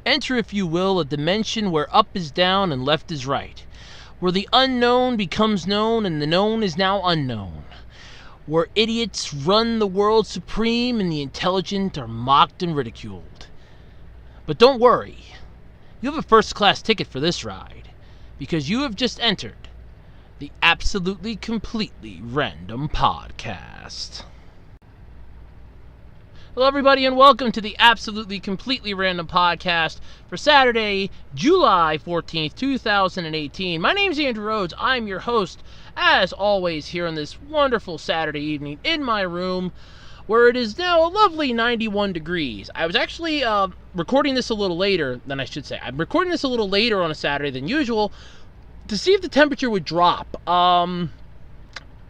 Enter, if you will, a dimension where up is down and left is right. Where the unknown becomes known and the known is now unknown. Where idiots run the world supreme and the intelligent are mocked and ridiculed. But don't worry, you have a first-class ticket for this ride, because you have just entered the Absolutely Completely Random Podcast. Hello, everybody, and welcome to the Absolutely Completely Random Podcast for Saturday, July 14th, 2018. My name's Andrew Rhodes. I'm your host, as always, here on this wonderful Saturday evening in my room, where it is now a lovely 91 degrees. I was actually recording this a little later than I should say. I'm recording this a little later on a Saturday than usual to see if the temperature would drop.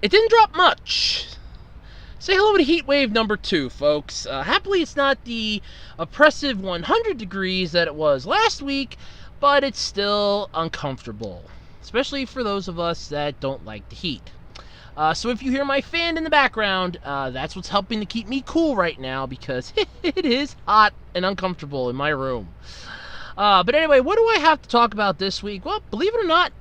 It didn't drop much. Say hello to heat wave number 2, folks. Happily, it's not the oppressive 100 degrees that it was last week, but it's still uncomfortable, especially for those of us that don't like the heat. So if you hear my fan in the background, that's what's helping to keep me cool right now, because it is hot and uncomfortable in my room. But anyway, what do I have to talk about this week? Well, believe it or not,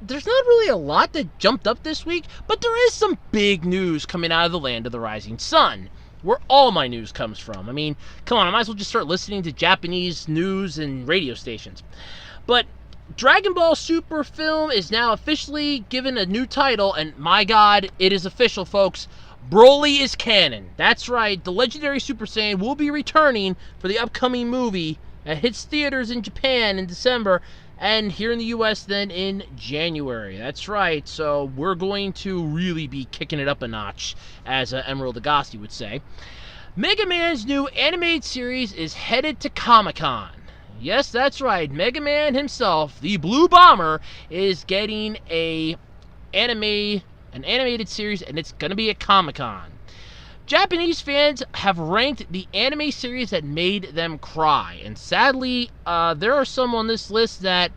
there's not really a lot that jumped up this week, but there is some big news coming out of the land of the rising sun, where all my news comes from. I mean, come on, I might as well just start listening to Japanese news and radio stations. But Dragon Ball Super film is now officially given a new title, and my god, it is official, folks. Broly is canon. That's right, the legendary Super Saiyan will be returning for the upcoming movie that hits theaters in Japan in December, and here in the US then in January. That's right, so we're going to really be kicking it up a notch, as Emerald Agassi would say. Mega Man's new animated series is headed to Comic-Con. Yes, that's right, Mega Man himself, the Blue Bomber, is getting an animated series, and it's going to be at Comic-Con. Japanese fans have ranked the anime series that made them cry, and sadly, there are some on this list that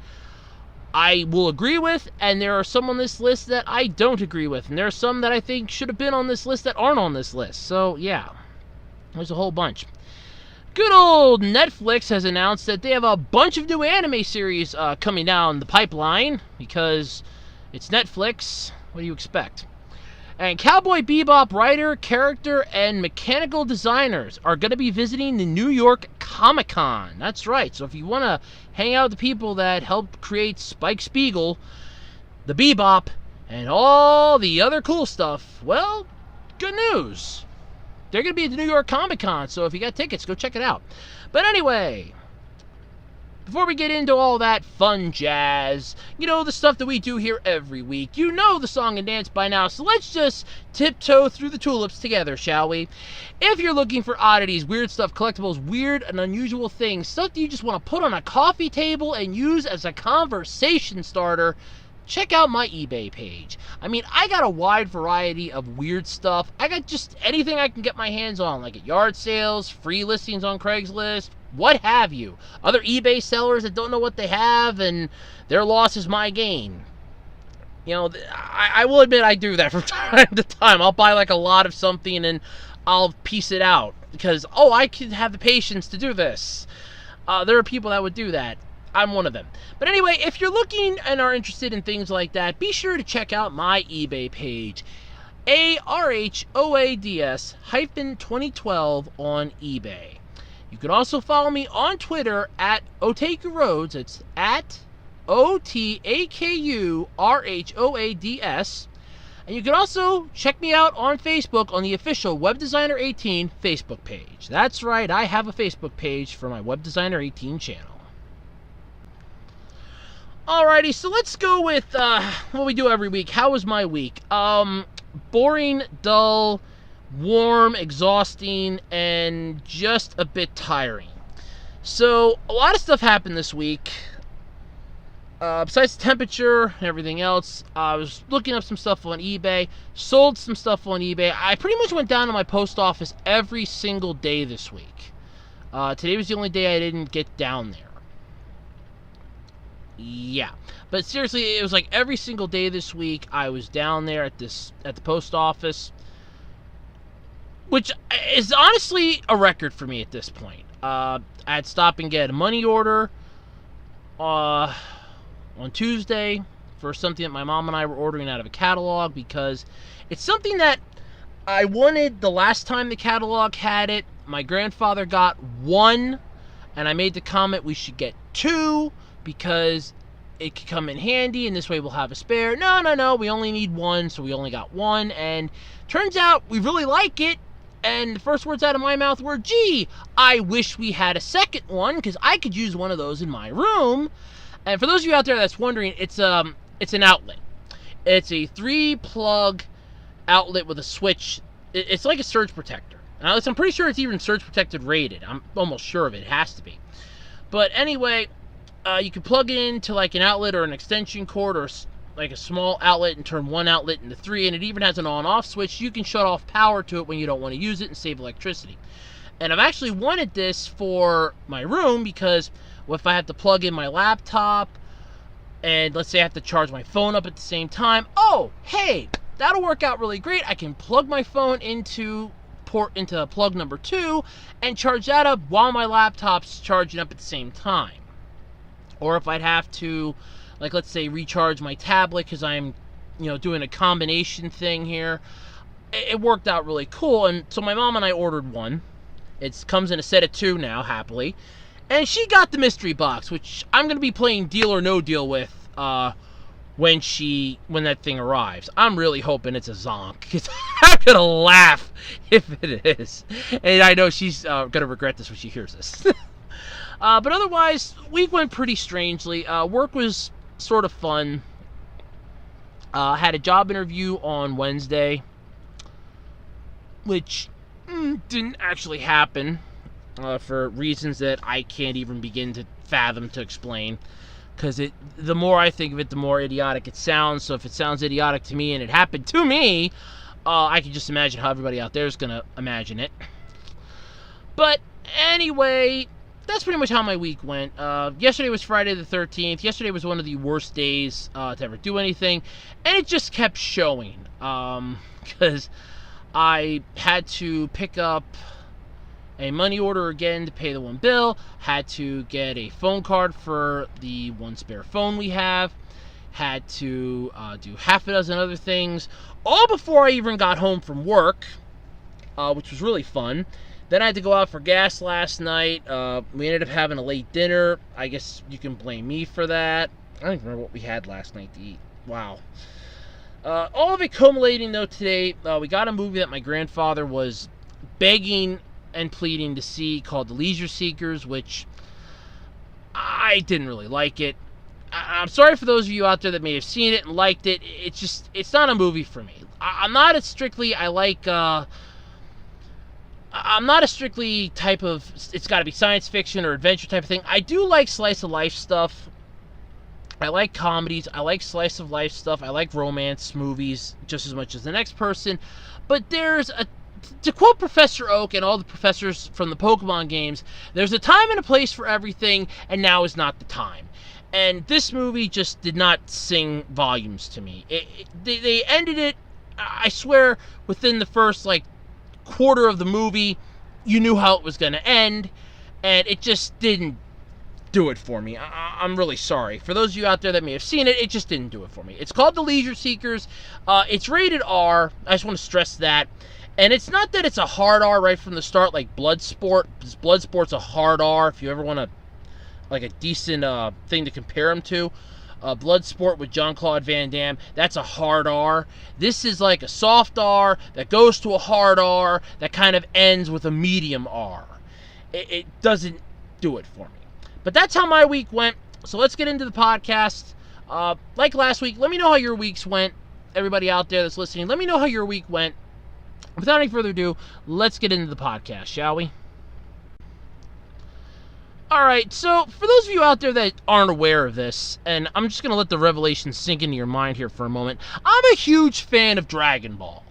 I will agree with, and there are some on this list that I don't agree with, and there are some that I think should have been on this list that aren't on this list. So yeah, there's a whole bunch. Good old Netflix has announced that they have a bunch of new anime series coming down the pipeline, because it's Netflix. What do you expect? And Cowboy Bebop writer, character, and mechanical designers are going to be visiting the New York Comic-Con. That's right. So if you want to hang out with the people that helped create Spike Spiegel, the Bebop, and all the other cool stuff, well, good news. They're going to be at the New York Comic-Con, so if you got tickets, go check it out. But anyway, before we get into all that fun jazz, you know, the stuff that we do here every week, you know the song and dance by now, so let's just tiptoe through the tulips together, shall we? If you're looking for oddities, weird stuff, collectibles, weird and unusual things, stuff that you just want to put on a coffee table and use as a conversation starter, check out my eBay page. I mean, I got a wide variety of weird stuff. I got just anything I can get my hands on, like at yard sales, free listings on Craigslist, what have you. Other eBay sellers that don't know what they have, and their loss is my gain. You know, I will admit I do that from time to time. I'll buy like a lot of something and I'll piece it out because, oh, I could have the patience to do this. There are people that would do that. I'm one of them. But anyway, if you're looking and are interested in things like that, be sure to check out my eBay page, ARHOADS-2012 on eBay. You can also follow me on Twitter at OtakuRhodes. It's at OTAKURHOADS. And you can also check me out on Facebook on the official Web Designer 18 Facebook page. That's right, I have a Facebook page for my Web Designer 18 channel. Alrighty, so let's go with what we do every week. How was my week? Boring, dull, warm, exhausting, and just a bit tiring. So, a lot of stuff happened this week. Besides the temperature and everything else, I was looking up some stuff on eBay, sold some stuff on eBay. I pretty much went down to my post office every single day this week. Today was the only day I didn't get down there. Yeah, but seriously, it was like every single day this week I was down there at the post office, which is honestly a record for me at this point. I had stopped and get a money order on Tuesday for something that my mom and I were ordering out of a catalog, because it's something that I wanted the last time the catalog had it. My grandfather got one, and I made the comment we should get two because it could come in handy, and this way we'll have a spare. No, we only need one, so we only got one, and turns out we really like it. And the first words out of my mouth were, gee, I wish we had a second one, because I could use one of those in my room. And for those of you out there that's wondering, it's an outlet. It's a 3-plug outlet with a switch. It's like a surge protector. Now, I'm pretty sure it's even surge protected rated. I'm almost sure of it. It has to be. But anyway, you can plug it into like an outlet or an extension cord, or like a small outlet, and turn one outlet into 3, and it even has an on-off switch. You can shut off power to it when you don't want to use it and save electricity. And I've actually wanted this for my room, because if I have to plug in my laptop, and let's say I have to charge my phone up at the same time, oh, hey, that'll work out really great. I can plug my phone into plug number 2 and charge that up while my laptop's charging up at the same time. Or if I'd have to, like, let's say, recharge my tablet because I'm, doing a combination thing here. It worked out really cool, and so my mom and I ordered one. It comes in a set of 2 now, happily. And she got the mystery box, which I'm going to be playing Deal or No Deal with when that thing arrives. I'm really hoping it's a zonk, because I'm going to laugh if it is. And I know she's going to regret this when she hears this. But otherwise, week went pretty strangely. Work was sort of fun. Had a job interview on Wednesday, which didn't actually happen for reasons that I can't even begin to fathom to explain. Because the more I think of it, the more idiotic it sounds. So if it sounds idiotic to me and it happened to me, I can just imagine how everybody out there is going to imagine it. But anyway, that's pretty much how my week went. Yesterday was Friday the 13th. Yesterday was one of the worst days to ever do anything. And it just kept showing. Because I had to pick up a money order again to pay the one bill. Had to get a phone card for the one spare phone we have. Had to do half a dozen other things. All before I even got home from work. Which was really fun. Then I had to go out for gas last night. We ended up having a late dinner. I guess you can blame me for that. I don't even remember what we had last night to eat. Wow. All of it culminating, though, today. We got a movie that my grandfather was begging and pleading to see called The Leisure Seekers, which I didn't really like it. I'm sorry for those of you out there that may have seen it and liked it. It's not a movie for me. I'm not a strictly type of, it's got to be science fiction or adventure type of thing. I do like slice of life stuff. I like comedies. I like slice of life stuff. I like romance movies just as much as the next person. But to quote Professor Oak and all the professors from the Pokemon games, there's a time and a place for everything, and now is not the time. And this movie just did not sing volumes to me. They ended it, I swear, within the first, quarter of the movie, you knew how it was going to end, and it just didn't do it for me. I'm really sorry. For those of you out there that may have seen it, it just didn't do it for me. It's called The Leisure Seekers. It's rated R. I just want to stress that. And it's not that it's a hard R right from the start, like Bloodsport. Bloodsport's a hard R if you ever want a decent thing to compare them to. Bloodsport with Jean-Claude Van Damme, that's a hard R. This is like a soft R that goes to a hard R that kind of ends with a medium R. It doesn't do it for me. But that's how my week went. So let's get into the podcast. Like last week, let me know how your weeks went. Everybody out there that's listening, let me know how your week went. Without any further ado, let's get into the podcast, shall we? Alright, so for those of you out there that aren't aware of this, and I'm just going to let the revelation sink into your mind here for a moment, I'm a huge fan of Dragon Ball.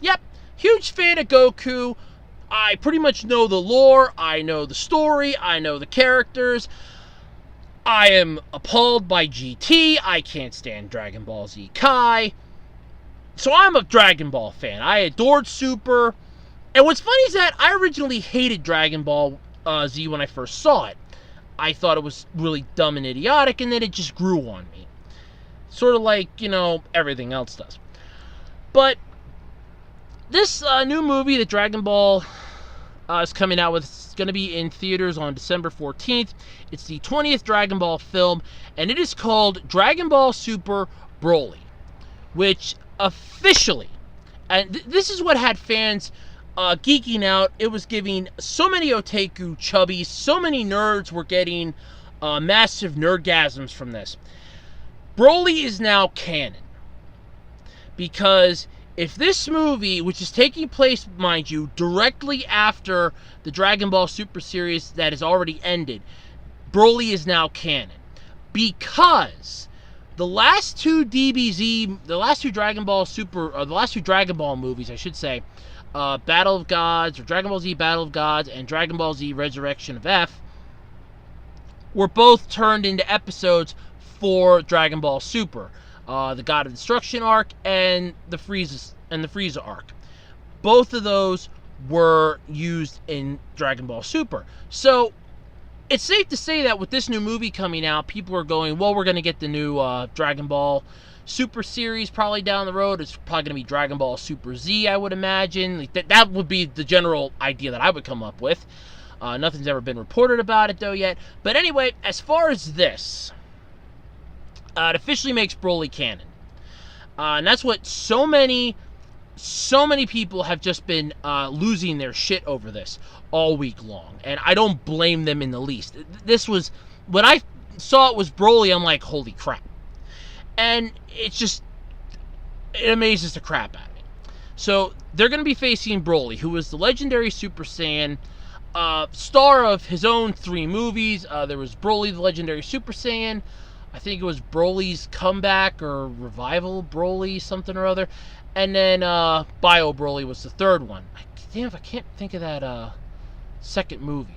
Yep, huge fan of Goku. I pretty much know the lore, I know the story, I know the characters. I am appalled by GT, I can't stand Dragon Ball Z Kai. So I'm a Dragon Ball fan. I adored Super. And what's funny is that I originally hated Dragon Ball Z when I first saw it. I thought it was really dumb and idiotic, and then it just grew on me. Sort of like, everything else does. But this new movie that Dragon Ball is coming out with is going to be in theaters on December 14th. It's the 20th Dragon Ball film, and it is called Dragon Ball Super Broly, which officially, and this is what had fans geeking out. It was giving so many otaku chubbies, so many nerds were getting massive nerdgasms from this. Broly is now canon. Because if this movie, which is taking place, mind you, directly after the Dragon Ball Super series that has already ended, Broly is now canon. Because the last two Dragon Ball Super, or the last two Dragon Ball movies, I should say, Battle of Gods, or Dragon Ball Z Battle of Gods, and Dragon Ball Z Resurrection of F, were both turned into episodes for Dragon Ball Super. The God of Destruction arc and the Frieza arc. Both of those were used in Dragon Ball Super. So, it's safe to say that with this new movie coming out, people are going, well, we're going to get the new Dragon Ball Super series probably down the road. It's probably going to be Dragon Ball Super Z, I would imagine. Like, that would be the general idea that I would come up with. Nothing's ever been reported about it, though, yet. But anyway, as far as this, it officially makes Broly canon. And that's what so many people have just been losing their shit over this all week long. And I don't blame them in the least. This was, when I saw it was Broly, I'm like, holy crap. And it's just, it amazes the crap out of me. So, they're going to be facing Broly, who is the legendary Super Saiyan, star of his own 3 movies. There was Broly, the legendary Super Saiyan. I think it was Broly's Comeback or Revival Broly, something or other. And then Bio Broly was the third one. Damn, if I can't think of that second movie.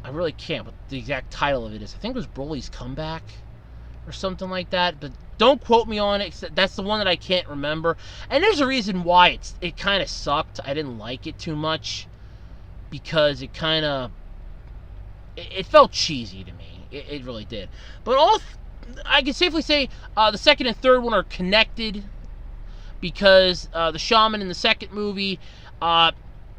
I really can't, but the exact title of it is, I think it was Broly's Comeback or something like that. But don't quote me on it. That's the one that I can't remember. And there's a reason why it kind of sucked. I didn't like it too much because it kind of, it felt cheesy to me. It really did. But I can safely say the second and third one are connected because the shaman in the second movie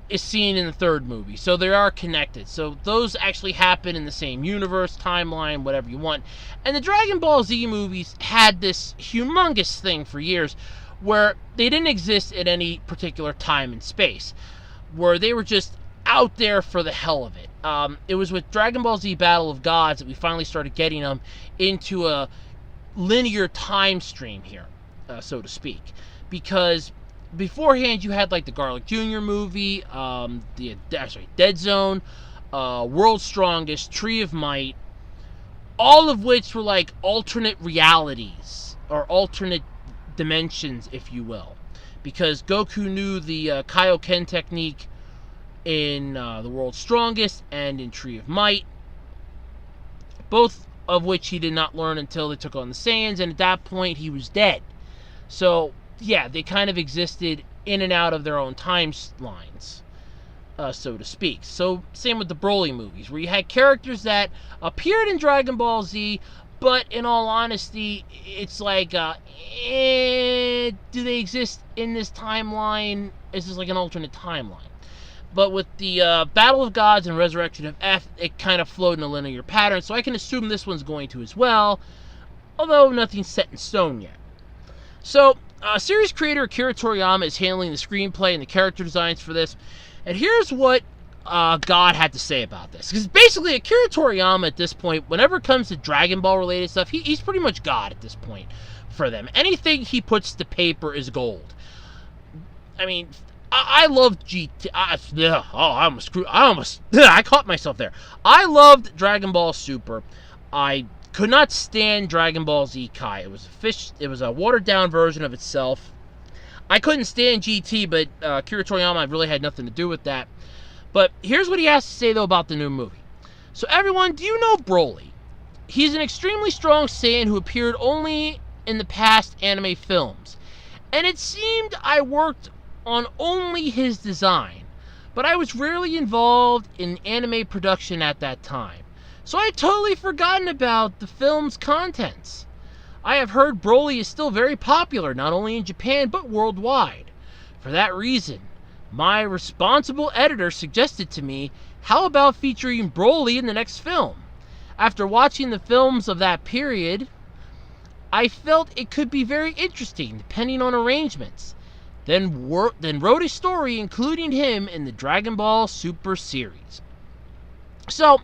is seen in the third movie. So they are connected. So those actually happen in the same universe, timeline, whatever you want. And the Dragon Ball Z movies had this humongous thing for years where they didn't exist at any particular time and space. Where they were just out there for the hell of it. It was with Dragon Ball Z Battle of Gods that we finally started getting them into a linear time stream here, so to speak. Because beforehand you had like the Garlic Jr. movie, Dead Zone, World's Strongest, Tree of Might, all of which were like alternate realities, or alternate dimensions, if you will. Because Goku knew the Kaioken technique in the World's Strongest and in Tree of Might, both of which he did not learn until they took on the Saiyans, and at that point he was dead. So yeah, they kind of existed in and out of their own timelines, so to speak. So same with the Broly movies, where you had characters that appeared in Dragon Ball Z, but in all honesty, it's like, do they exist in this timeline? Is this like an alternate timeline? But with the Battle of Gods and Resurrection of F, it kind of flowed in a linear pattern, so I can assume this one's going to as well, although nothing's set in stone yet. So, series creator Akira Toriyama is handling the screenplay and the character designs for this, and here's what God had to say about this. Because basically, Akira Toriyama at this point, whenever it comes to Dragon Ball related stuff, he's pretty much God at this point for them. Anything he puts to paper is gold. I mean, I loved GT. I caught myself there. I loved Dragon Ball Super. I could not stand Dragon Ball Z Kai. It was a watered down version of itself. I couldn't stand GT, but Akira Toriyama really had nothing to do with that. But here's what he has to say though about the new movie. So everyone, do you know Broly? He's an extremely strong Saiyan who appeared only in the past anime films. And it seemed I worked on only his design, but I was rarely involved in anime production at that time, so I had totally forgotten about the film's contents. I have heard Broly is still very popular, not only in Japan, but worldwide. For that reason, my responsible editor suggested to me, how about featuring Broly in the next film? After watching the films of that period, I felt it could be very interesting, depending on arrangements. Then wrote a story including him in the Dragon Ball Super series. So,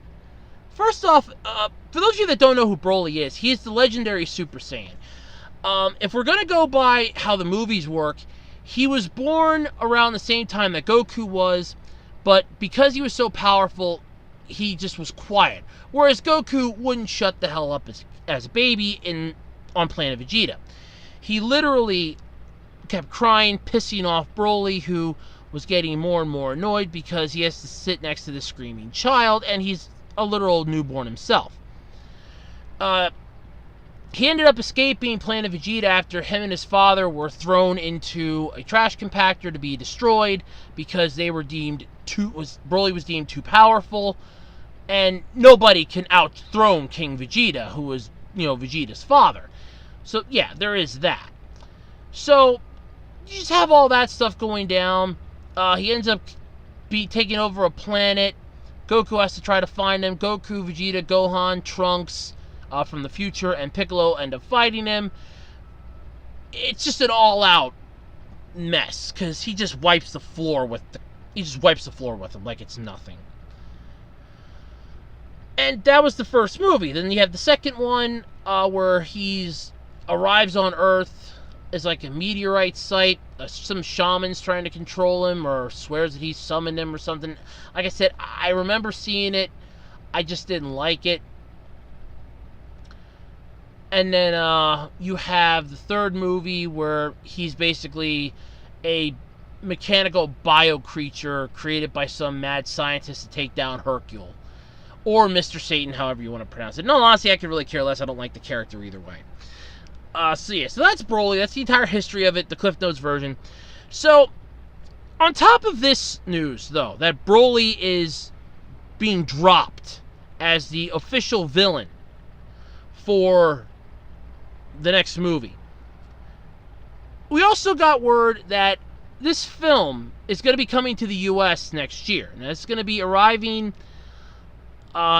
first off, for those of you that don't know who Broly is, he is the legendary Super Saiyan. If we're going to go by how the movies work, he was born around the same time that Goku was, but because he was so powerful, he just was quiet. Whereas Goku wouldn't shut the hell up as a baby on Planet Vegeta. He literally kept crying, pissing off Broly, who was getting more and more annoyed because he has to sit next to this screaming child, and he's a literal newborn himself. He ended up escaping Planet Vegeta after him and his father were thrown into a trash compactor to be destroyed because they were Broly was deemed too powerful, and nobody can outthrone King Vegeta, who was, Vegeta's father. So yeah, there is that. So you just have all that stuff going down. He ends up taking over a planet. Goku has to try to find him. Goku, Vegeta, Gohan, Trunks from the future, and Piccolo end up fighting him. It's just an all-out mess because he just wipes the floor with him like it's nothing. And that was the first movie. Then you have the second one where he's arrives on Earth as like a meteorite site. Some shaman's trying to control him or swears that he summoned him or something. Like I said, I remember seeing it. I just didn't like it. And then you have the third movie where he's basically a mechanical bio creature created by some mad scientist to take down Hercule. Or Mr. Satan, however you want to pronounce it. No, honestly, I could really care less. I don't like the character either way. So that's Broly. That's the entire history of it, the Cliff Notes version. So, on top of this news, though, that Broly is being dropped as the official villain for the next movie, we also got word that this film is going to be coming to the U.S. next year. And it's going to be arriving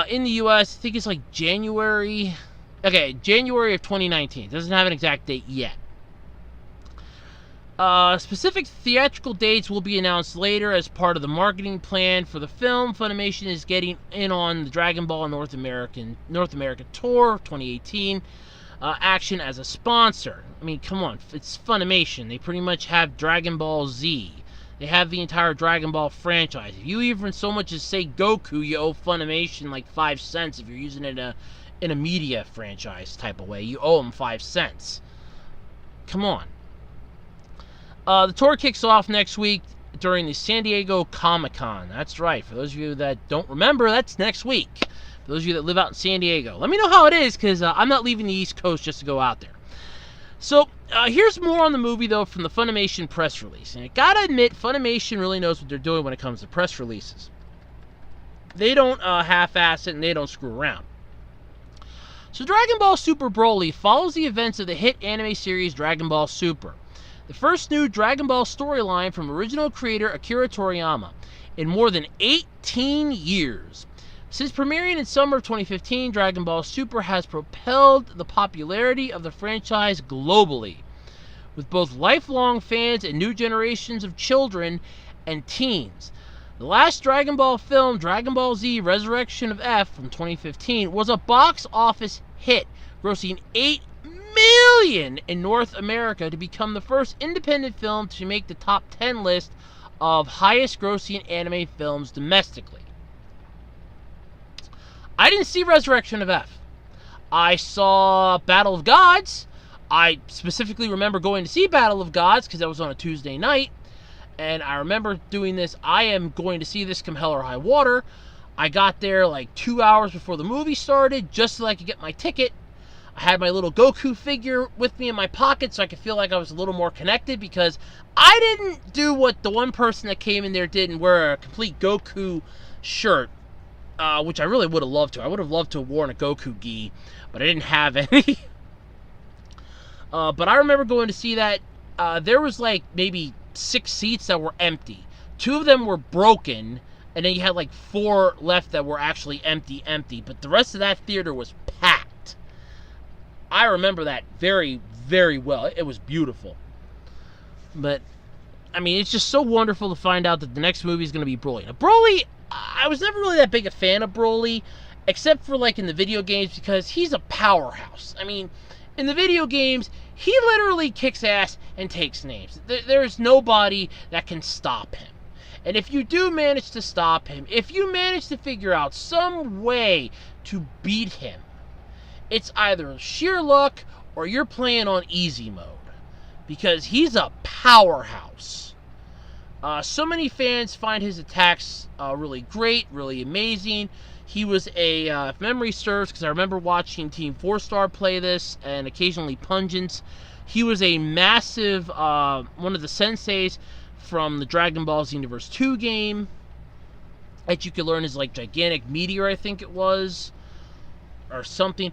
in the U.S., I think it's like January of 2019. It doesn't have an exact date yet. Specific theatrical dates will be announced later as part of the marketing plan for the film. Funimation is getting in on the Dragon Ball North America Tour 2018 action as a sponsor. I mean, come on, it's Funimation. They pretty much have Dragon Ball Z. They have the entire Dragon Ball franchise. If you even so much as say Goku, you owe Funimation like 5 cents if you're using it in a media franchise type of way. You owe them 5 cents. Come on. The tour kicks off next week during the San Diego Comic-Con. That's right. For those of you that don't remember, that's next week. For those of you that live out in San Diego. Let me know how it is, because I'm not leaving the East Coast just to go out there. So, here's more on the movie, though, from the Funimation press release. And I gotta admit, Funimation really knows what they're doing when it comes to press releases. They don't half-ass it, and they don't screw around. So, Dragon Ball Super Broly follows the events of the hit anime series Dragon Ball Super, the first new Dragon Ball storyline from original creator Akira Toriyama in more than 18 years. Since premiering in summer of 2015, Dragon Ball Super has propelled the popularity of the franchise globally, with both lifelong fans and new generations of children and teens. The last Dragon Ball film, Dragon Ball Z Resurrection of F from 2015, was a box office hit, grossing $8 million in North America to become the first independent film to make the top 10 list of highest grossing anime films domestically. I didn't see Resurrection of F. I saw Battle of Gods. I specifically remember going to see Battle of Gods because that was on a Tuesday night. And I remember doing this. I am going to see this come hell or high water. I got there like 2 hours before the movie started just so I could get my ticket. I had my little Goku figure with me in my pocket so I could feel like I was a little more connected, because I didn't do what the one person that came in there did and wear a complete Goku shirt, which I really would have loved to. I would have loved to have worn a Goku gi, but I didn't have any. But I remember going to see that. There was like maybe 6 seats that were empty. 2 of them were broken, and then you had like 4 left that were actually empty. But the rest of that theater was packed. I remember that very, very well. It was beautiful. But, I mean, it's just so wonderful to find out that the next movie is going to be Broly. Now, Broly, I was never really that big a fan of Broly, except for like in the video games, because he's a powerhouse. I mean, in the video games, he literally kicks ass and takes names. There's nobody that can stop him. And if you do manage to stop him, if you manage to figure out some way to beat him, it's either sheer luck or you're playing on easy mode. Because he's a powerhouse. So many fans find his attacks really great, really amazing. He was if memory serves, because I remember watching Team 4-Star play this, and occasionally Pungence. He was a massive, one of the senseis from the Dragon Ball Xenoverse 2 game, that you could learn his, like, gigantic meteor, I think it was, or something.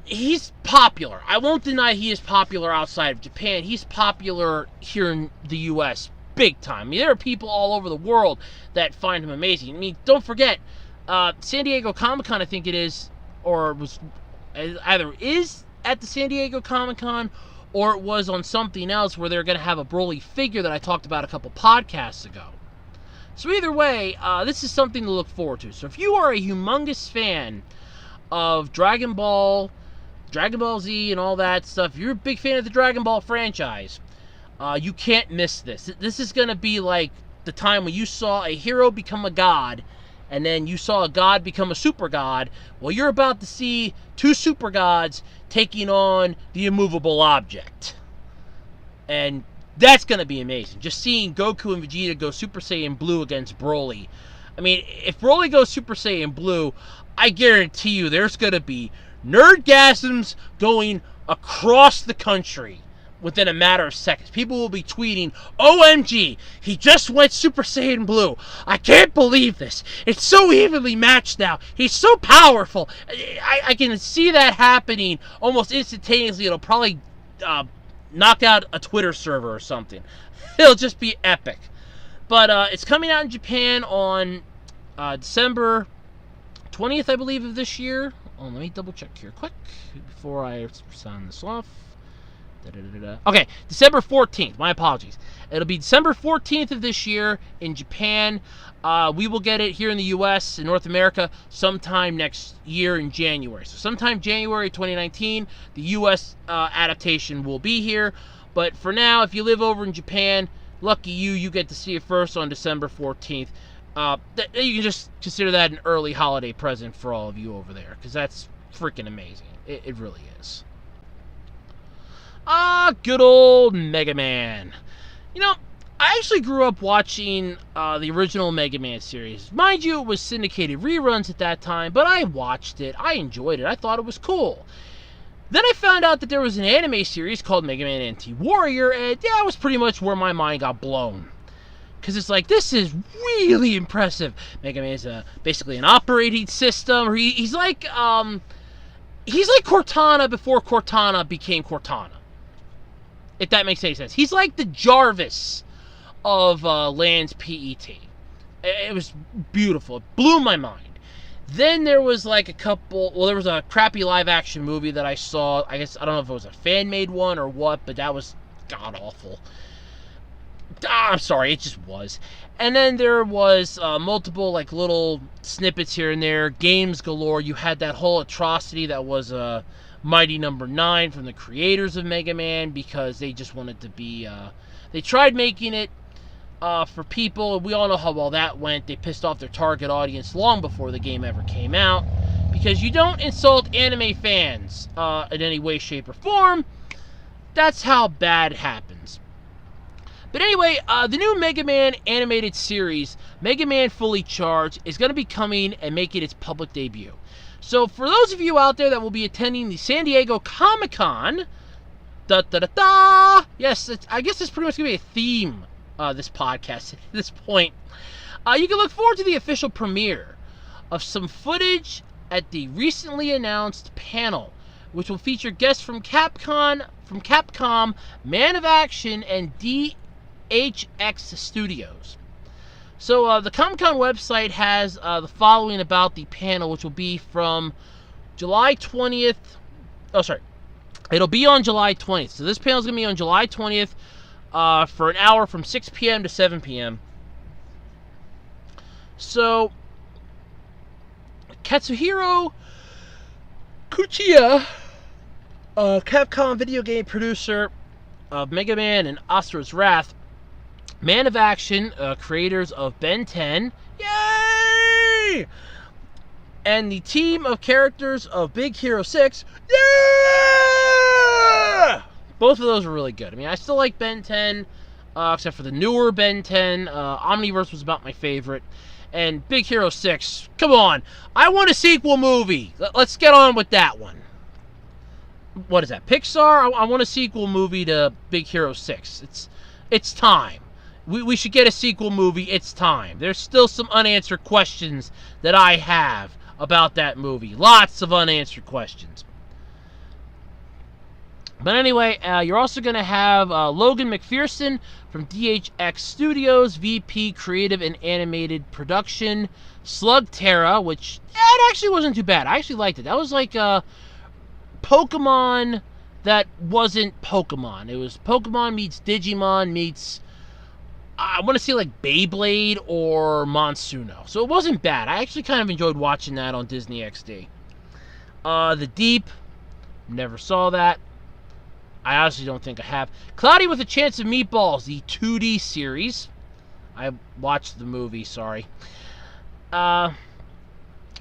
He's popular. I won't deny he is popular outside of Japan. He's popular here in the U.S. big time. I mean, there are people all over the world that find him amazing. I mean, don't forget, San Diego Comic-Con, I think it is, or was either is at the San Diego Comic-Con, or it was on something else where they're going to have a Broly figure that I talked about a couple podcasts ago. So either way, this is something to look forward to. So if you are a humongous fan of Dragon Ball Z, and all that stuff, if you're a big fan of the Dragon Ball franchise, you can't miss this. This is going to be like the time when you saw a hero become a god, and then you saw a god become a super god. Well, you're about to see 2 super gods taking on the immovable object. And that's going to be amazing. Just seeing Goku and Vegeta go Super Saiyan Blue against Broly. I mean, if Broly goes Super Saiyan Blue, I guarantee you there's going to be nerdgasms going across the country within a matter of seconds. People will be tweeting, OMG, he just went Super Saiyan Blue. I can't believe this. It's so evenly matched now. He's so powerful. I can see that happening almost instantaneously. It'll probably knock out a Twitter server or something. It'll just be epic. But it's coming out in Japan on December 20th, I believe, of this year. Oh, let me double check here quick before I sign this off. Okay, December 14th. My apologies. It'll be December 14th of this year in Japan. We will get it here in the U.S., in North America, sometime next year in January. So sometime January 2019, the U.S. Adaptation will be here. But for now, if you live over in Japan, lucky you, you get to see it first on December 14th. You can just consider that an early holiday present for all of you over there, because that's freaking amazing. It really is. Good old Mega Man. You know, I actually grew up watching the original Mega Man series. Mind you, it was syndicated reruns at that time, but I watched it. I enjoyed it. I thought it was cool. Then I found out that there was an anime series called Mega Man Anti-Warrior, and that was pretty much where my mind got blown. Because it's like, this is really impressive. Mega Man is basically an operating system. He's like Cortana before Cortana became Cortana. If that makes any sense. He's like the Jarvis of Land's PET. It was beautiful. It blew my mind. Then there was like there was a crappy live-action movie that I saw. I guess, I don't know if it was a fan-made one or what, but that was god-awful. I'm sorry, it just was. And then there was multiple like little snippets here and there, games galore. You had that whole atrocity that was Mighty Number 9 from the creators of Mega Man, because they just wanted to be, they tried making it for people, and we all know how well that went. They pissed off their target audience long before the game ever came out, because you don't insult anime fans in any way, shape, or form. That's how bad it happens. But anyway, the new Mega Man animated series, Mega Man Fully Charged, is going to be coming and making its public debut. So for those of you out there that will be attending the San Diego Comic-Con, yes, I guess it's pretty much going to be a theme, this podcast at this point. You can look forward to the official premiere of some footage at the recently announced panel, which will feature guests from Capcom, Man of Action, and DHX Studios. So the Comic-Con website has the following about the panel, which will be from July 20th. Oh, sorry. It'll be on July 20th. So this panel is going to be on July 20th for an hour from 6 p.m. to 7 p.m. So Katsuhiro Kuchiya, Capcom video game producer of Mega Man and Asura's Wrath, Man of Action, creators of Ben 10, yay! And the team of characters of Big Hero 6, yeah! Both of those were really good. I mean, I still like Ben 10, except for the newer Ben 10. Omniverse was about my favorite. And Big Hero 6, come on. I want a sequel movie. Let's get on with that one. What is that, Pixar? I want a sequel movie to Big Hero 6. It's time. We should get a sequel movie. It's time. There's still some unanswered questions that I have about that movie. Lots of unanswered questions. But anyway, you're also going to have Logan McPherson from DHX Studios, VP Creative and Animated Production, Slugterra, which it actually wasn't too bad. I actually liked it. That was like Pokemon that wasn't Pokemon. It was Pokemon meets Digimon meets, I want to say, like Beyblade or Monsuno. So it wasn't bad. I actually kind of enjoyed watching that on Disney XD. The Deep, never saw that. I honestly don't think I have. Cloudy with a Chance of Meatballs, the 2D series. I watched the movie, sorry. Well,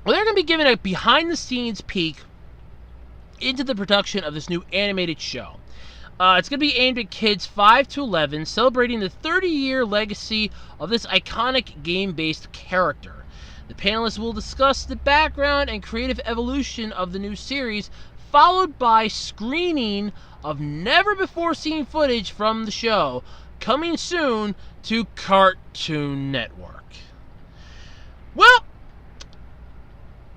they're going to be giving a behind-the-scenes peek into the production of this new animated show. It's going to be aimed at kids 5 to 11, celebrating the 30-year legacy of this iconic game-based character. The panelists will discuss the background and creative evolution of the new series, followed by screening of never-before-seen footage from the show, coming soon to Cartoon Network. Well,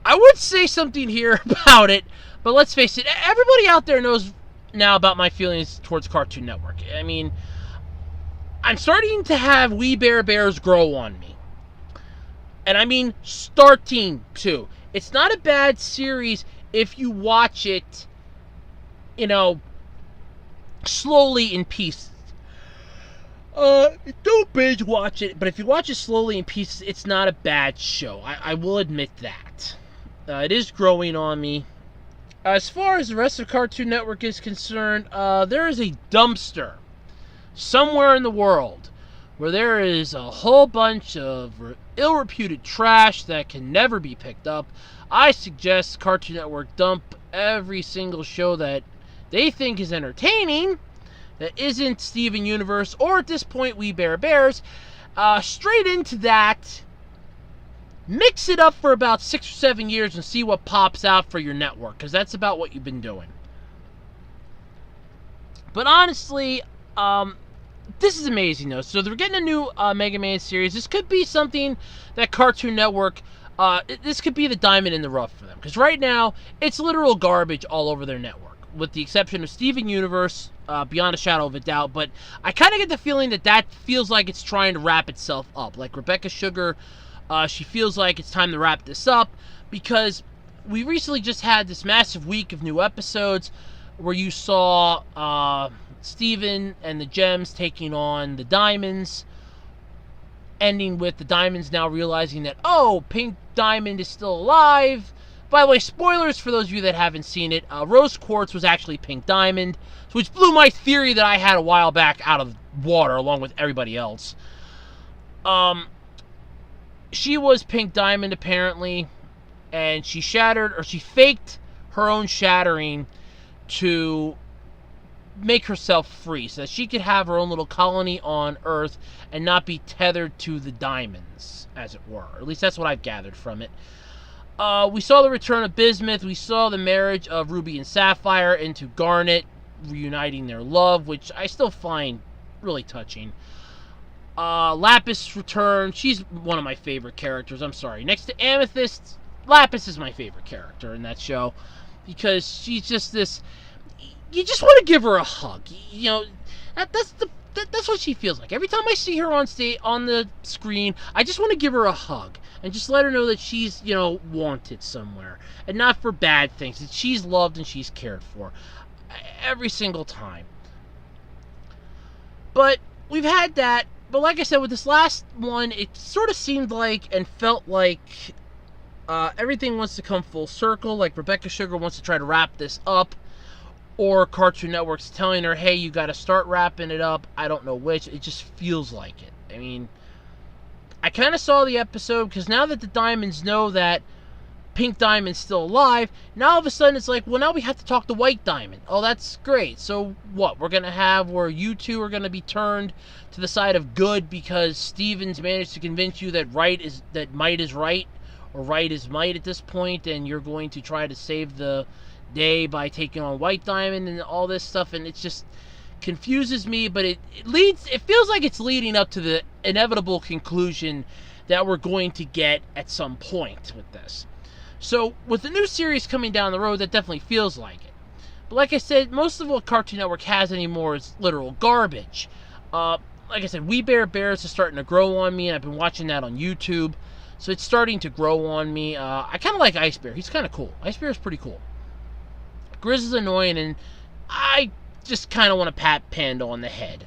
I would say something here about it, but let's face it, everybody out there knows now about my feelings towards Cartoon Network. I mean, I'm starting to have We Bare Bears grow on me. And I mean starting to. It's not a bad series if you watch it, slowly in pieces. Don't binge watch it, but if you watch it slowly in pieces, it's not a bad show. I will admit that. It is growing on me. As far as the rest of Cartoon Network is concerned, there is a dumpster somewhere in the world where there is a whole bunch of ill-reputed trash that can never be picked up. I suggest Cartoon Network dump every single show that they think is entertaining, that isn't Steven Universe, or at this point, We Bare Bears, straight into that. Mix it up for about 6 or 7 years and see what pops out for your network, because that's about what you've been doing. But honestly, this is amazing, though. So they're getting a new Mega Man series. This could be something that Cartoon Network, this could be the diamond in the rough for them. Because right now, it's literal garbage all over their network, with the exception of Steven Universe, beyond a shadow of a doubt. But I kind of get the feeling that feels like it's trying to wrap itself up. Like Rebecca Sugar, she feels like it's time to wrap this up, because we recently just had this massive week of new episodes where you saw Steven and the Gems taking on the Diamonds, ending with the Diamonds now realizing that, oh, Pink Diamond is still alive. By the way, spoilers for those of you that haven't seen it, Rose Quartz was actually Pink Diamond, which blew my theory that I had a while back out of water along with everybody else. She was Pink Diamond, apparently, and she faked her own shattering to make herself free so that she could have her own little colony on Earth and not be tethered to the diamonds, as it were. At least that's what I've gathered from it. We saw the return of Bismuth. We saw the marriage of Ruby and Sapphire into Garnet, reuniting their love, which I still find really touching. Lapis returned. She's one of my favorite characters. I'm sorry. Next to Amethyst, Lapis is my favorite character in that show because she's just this. You just want to give her a hug. You know, that's what she feels like. Every time I see her on the screen, I just want to give her a hug and just let her know that she's, you know, wanted somewhere, and not for bad things. That she's loved and she's cared for every single time. But we've had that. But like I said, with this last one, it sort of seemed like and felt like everything wants to come full circle. Like Rebecca Sugar wants to try to wrap this up, or Cartoon Network's telling her, hey, you got to start wrapping it up. I don't know which. It just feels like it. I mean, I kind of saw the episode because now that the Diamonds know that Pink Diamond's still alive, now all of a sudden it's like, well, now we have to talk to White Diamond. Oh, that's great. So what? We're going to have where you two are going to be turned to the side of good because Stevens managed to convince you that might is right, or right is might at this point, and you're going to try to save the day by taking on White Diamond and all this stuff, and it just confuses me, but it feels like it's leading up to the inevitable conclusion that we're going to get at some point with this. So with the new series coming down the road, that definitely feels like it. But like I said, most of what Cartoon Network has anymore is literal garbage. Like I said, We Bare Bears is starting to grow on me, and I've been watching that on YouTube, so it's starting to grow on me. I kind of like Ice Bear. He's kind of cool. Ice Bear is pretty cool. Grizz is annoying, and I just kind of want to pat Panda on the head.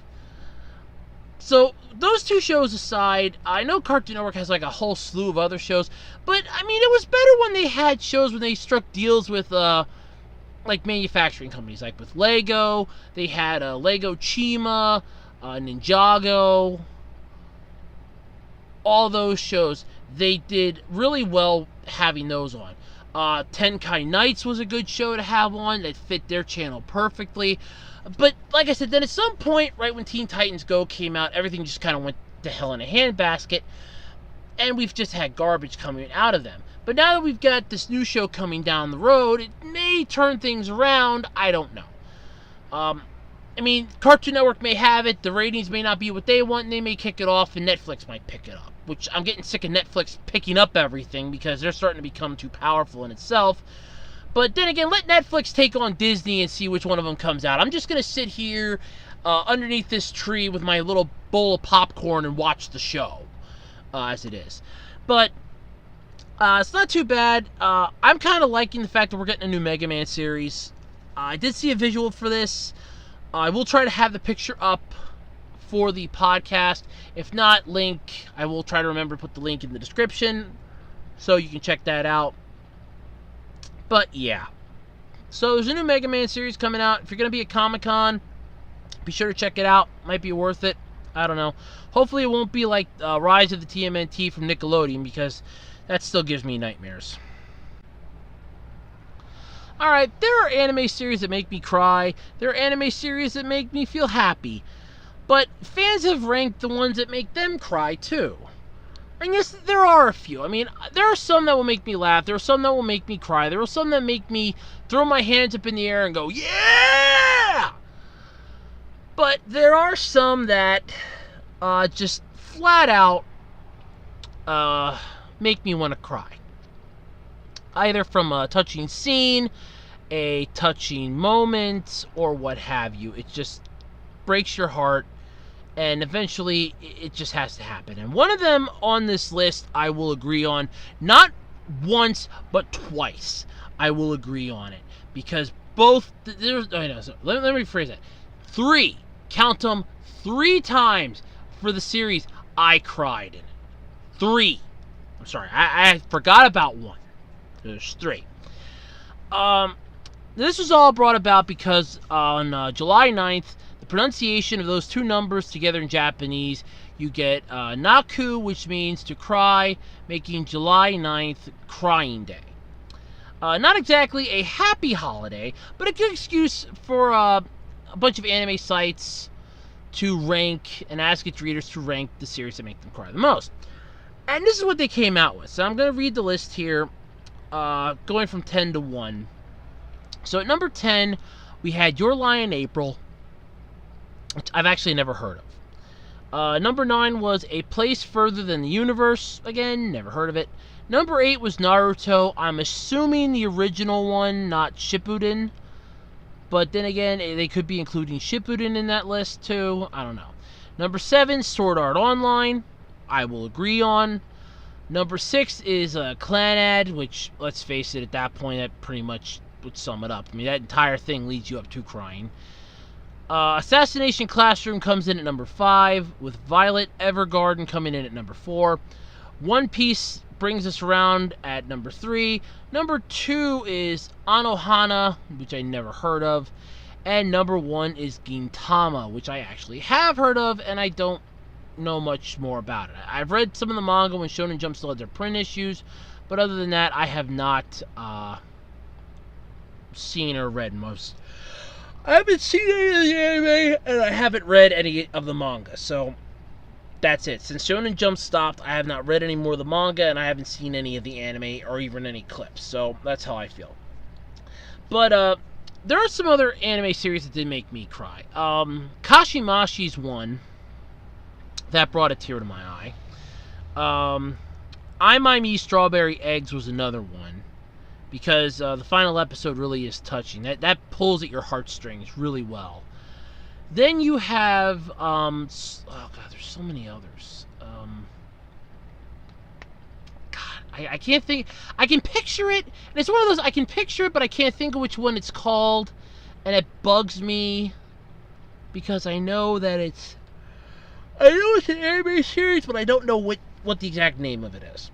So, those two shows aside, I know Cartoon Network has like a whole slew of other shows, but, I mean, it was better when they had shows when they struck deals with, like, manufacturing companies. Like with Lego, they had Lego Chima, Ninjago, all those shows. They did really well having those on. Tenkai Nights was a good show to have on that fit their channel perfectly. But, like I said, then at some point, right when Teen Titans Go came out, everything just kind of went to hell in a handbasket, and we've just had garbage coming out of them. But now that we've got this new show coming down the road, it may turn things around. I don't know. I mean, Cartoon Network may have it, the ratings may not be what they want, and they may kick it off, and Netflix might pick it up. Which, I'm getting sick of Netflix picking up everything, because they're starting to become too powerful in itself. But then again, let Netflix take on Disney and see which one of them comes out. I'm just going to sit here underneath this tree with my little bowl of popcorn and watch the show as it is. But it's not too bad. I'm kind of liking the fact that we're getting a new Mega Man series. I did see a visual for this. I will try to have the picture up for the podcast. If not, I will try to remember to put the link in the description so you can check that out. But yeah, so there's a new Mega Man series coming out. If you're going to be at Comic-Con, be sure to check it out. Might be worth it. I don't know. Hopefully it won't be like Rise of the TMNT from Nickelodeon, because that still gives me nightmares. Alright, there are anime series that make me cry. There are anime series that make me feel happy. But fans have ranked the ones that make them cry too. And yes, there are a few. I mean, there are some that will make me laugh. There are some that will make me cry. There are some that make me throw my hands up in the air and go, yeah! But there are some that just flat out make me want to cry. Either from a touching scene, a touching moment, or what have you. It just breaks your heart. And eventually, it just has to happen. And one of them on this list, I will agree on. Not once, but twice. I will agree on it. Because both... let me rephrase that. 3. Count them. 3 times for the series I cried in it. 3. I'm sorry. I forgot about 1. There's 3. This was all brought about because on July 9th, the pronunciation of those 2 numbers together in Japanese, you get Naku, which means to cry, making July 9th Crying Day. Not exactly a happy holiday, but a good excuse for a bunch of anime sites to rank and ask its readers to rank the series that make them cry the most. And this is what they came out with. So I'm going to read the list here, going from 10 to 1. So at number 10, we had Your Lie in April, which I've actually never heard of. Number 9 was A Place Further Than the Universe. Again, never heard of it. Number 8 was Naruto. I'm assuming the original one, not Shippuden. But then again, they could be including Shippuden in that list too. I don't know. Number 7, Sword Art Online. I will agree on. Number 6 is Clanad, which, let's face it, at that point, that pretty much would sum it up. I mean, that entire thing leads you up to crying. Assassination Classroom comes in at number 5, with Violet Evergarden coming in at number 4. One Piece brings us around at number 3. Number 2 is Anohana, which I never heard of. And number 1 is Gintama, which I actually have heard of, and I don't know much more about it. I've read some of the manga when Shonen Jump still had their print issues, but other than that, I have not seen or read most. I haven't seen any of the anime, and I haven't read any of the manga, so that's it. Since Shonen Jump stopped, I have not read any more of the manga, and I haven't seen any of the anime or even any clips, so that's how I feel. But there are some other anime series that did make me cry. Kashimashi's one. That brought a tear to my eye. I My Me Strawberry Eggs was another one, because the final episode really is touching. That pulls at your heartstrings really well. Then you have, oh god, there's so many others. God, I can't think. I can picture it, and it's one of those, I can picture it, but I can't think of which one it's called, and it bugs me, because I know that it's an anime series, but I don't know what the exact name of it is.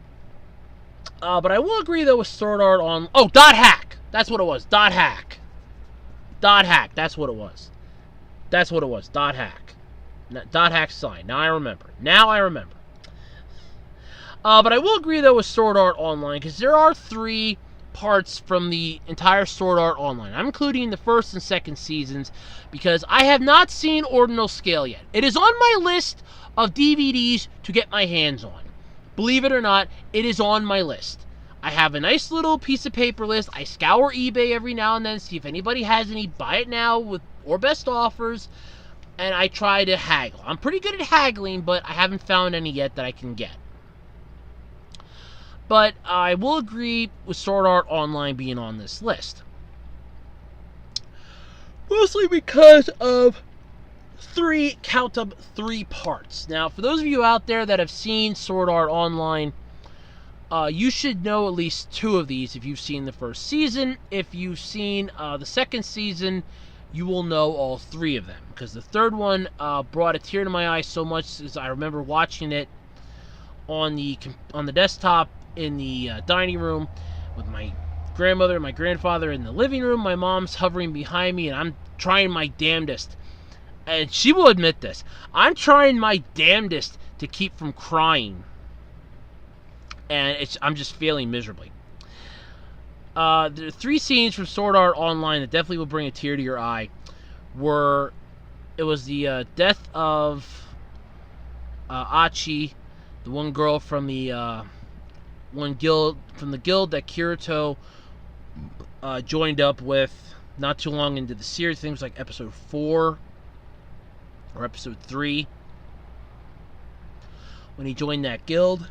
But I will agree, though, with Sword Art on... Oh, Dot Hack! That's what it was. Dot Hack. Dot Hack. That's what it was. That's what it was. Dot Hack. Dot Hack sign. Now I remember. But I will agree, though, with Sword Art Online, because there are 3 parts from the entire Sword Art Online. I'm including the first and second seasons, because I have not seen Ordinal Scale yet. It is on my list of DVDs to get my hands on. Believe it or not, it is on my list. I have a nice little piece of paper list. I scour eBay every now and then, see if anybody has any buy it now with or best offers, and I try to haggle. I'm pretty good at haggling, but I haven't found any yet that I can get. But I will agree with Sword Art Online being on this list. Mostly because of 3 parts. Now, for those of you out there that have seen Sword Art Online, you should know at least 2 of these if you've seen the first season. If you've seen the second season, you will know all 3 of them. Because the third one brought a tear to my eye so much as I remember watching it on the desktop in the dining room with my grandmother and my grandfather in the living room. My mom's hovering behind me, and I'm trying my damnedest. And she will admit this. I'm trying my damnedest to keep from crying. And I'm just failing miserably. The 3 scenes from Sword Art Online that definitely will bring a tear to your eye it was the death of Achi, the one girl from the guild that Kirito joined up with not too long into the series. I think it was like episode 4 or episode 3 when he joined that guild.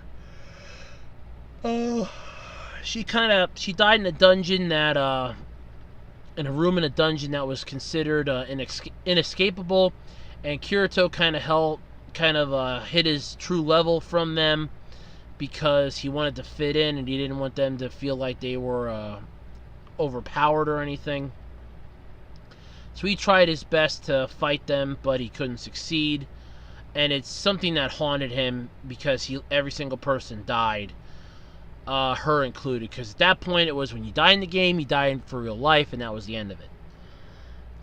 She died in a dungeon that in a room in a dungeon that was considered inescapable, and Kirito kind of hid his true level from them because he wanted to fit in and he didn't want them to feel like they were overpowered or anything. So he tried his best to fight them, but he couldn't succeed. And it's something that haunted him because every single person died, her included. Because at that point, it was when you die in the game, you die for real life, and that was the end of it.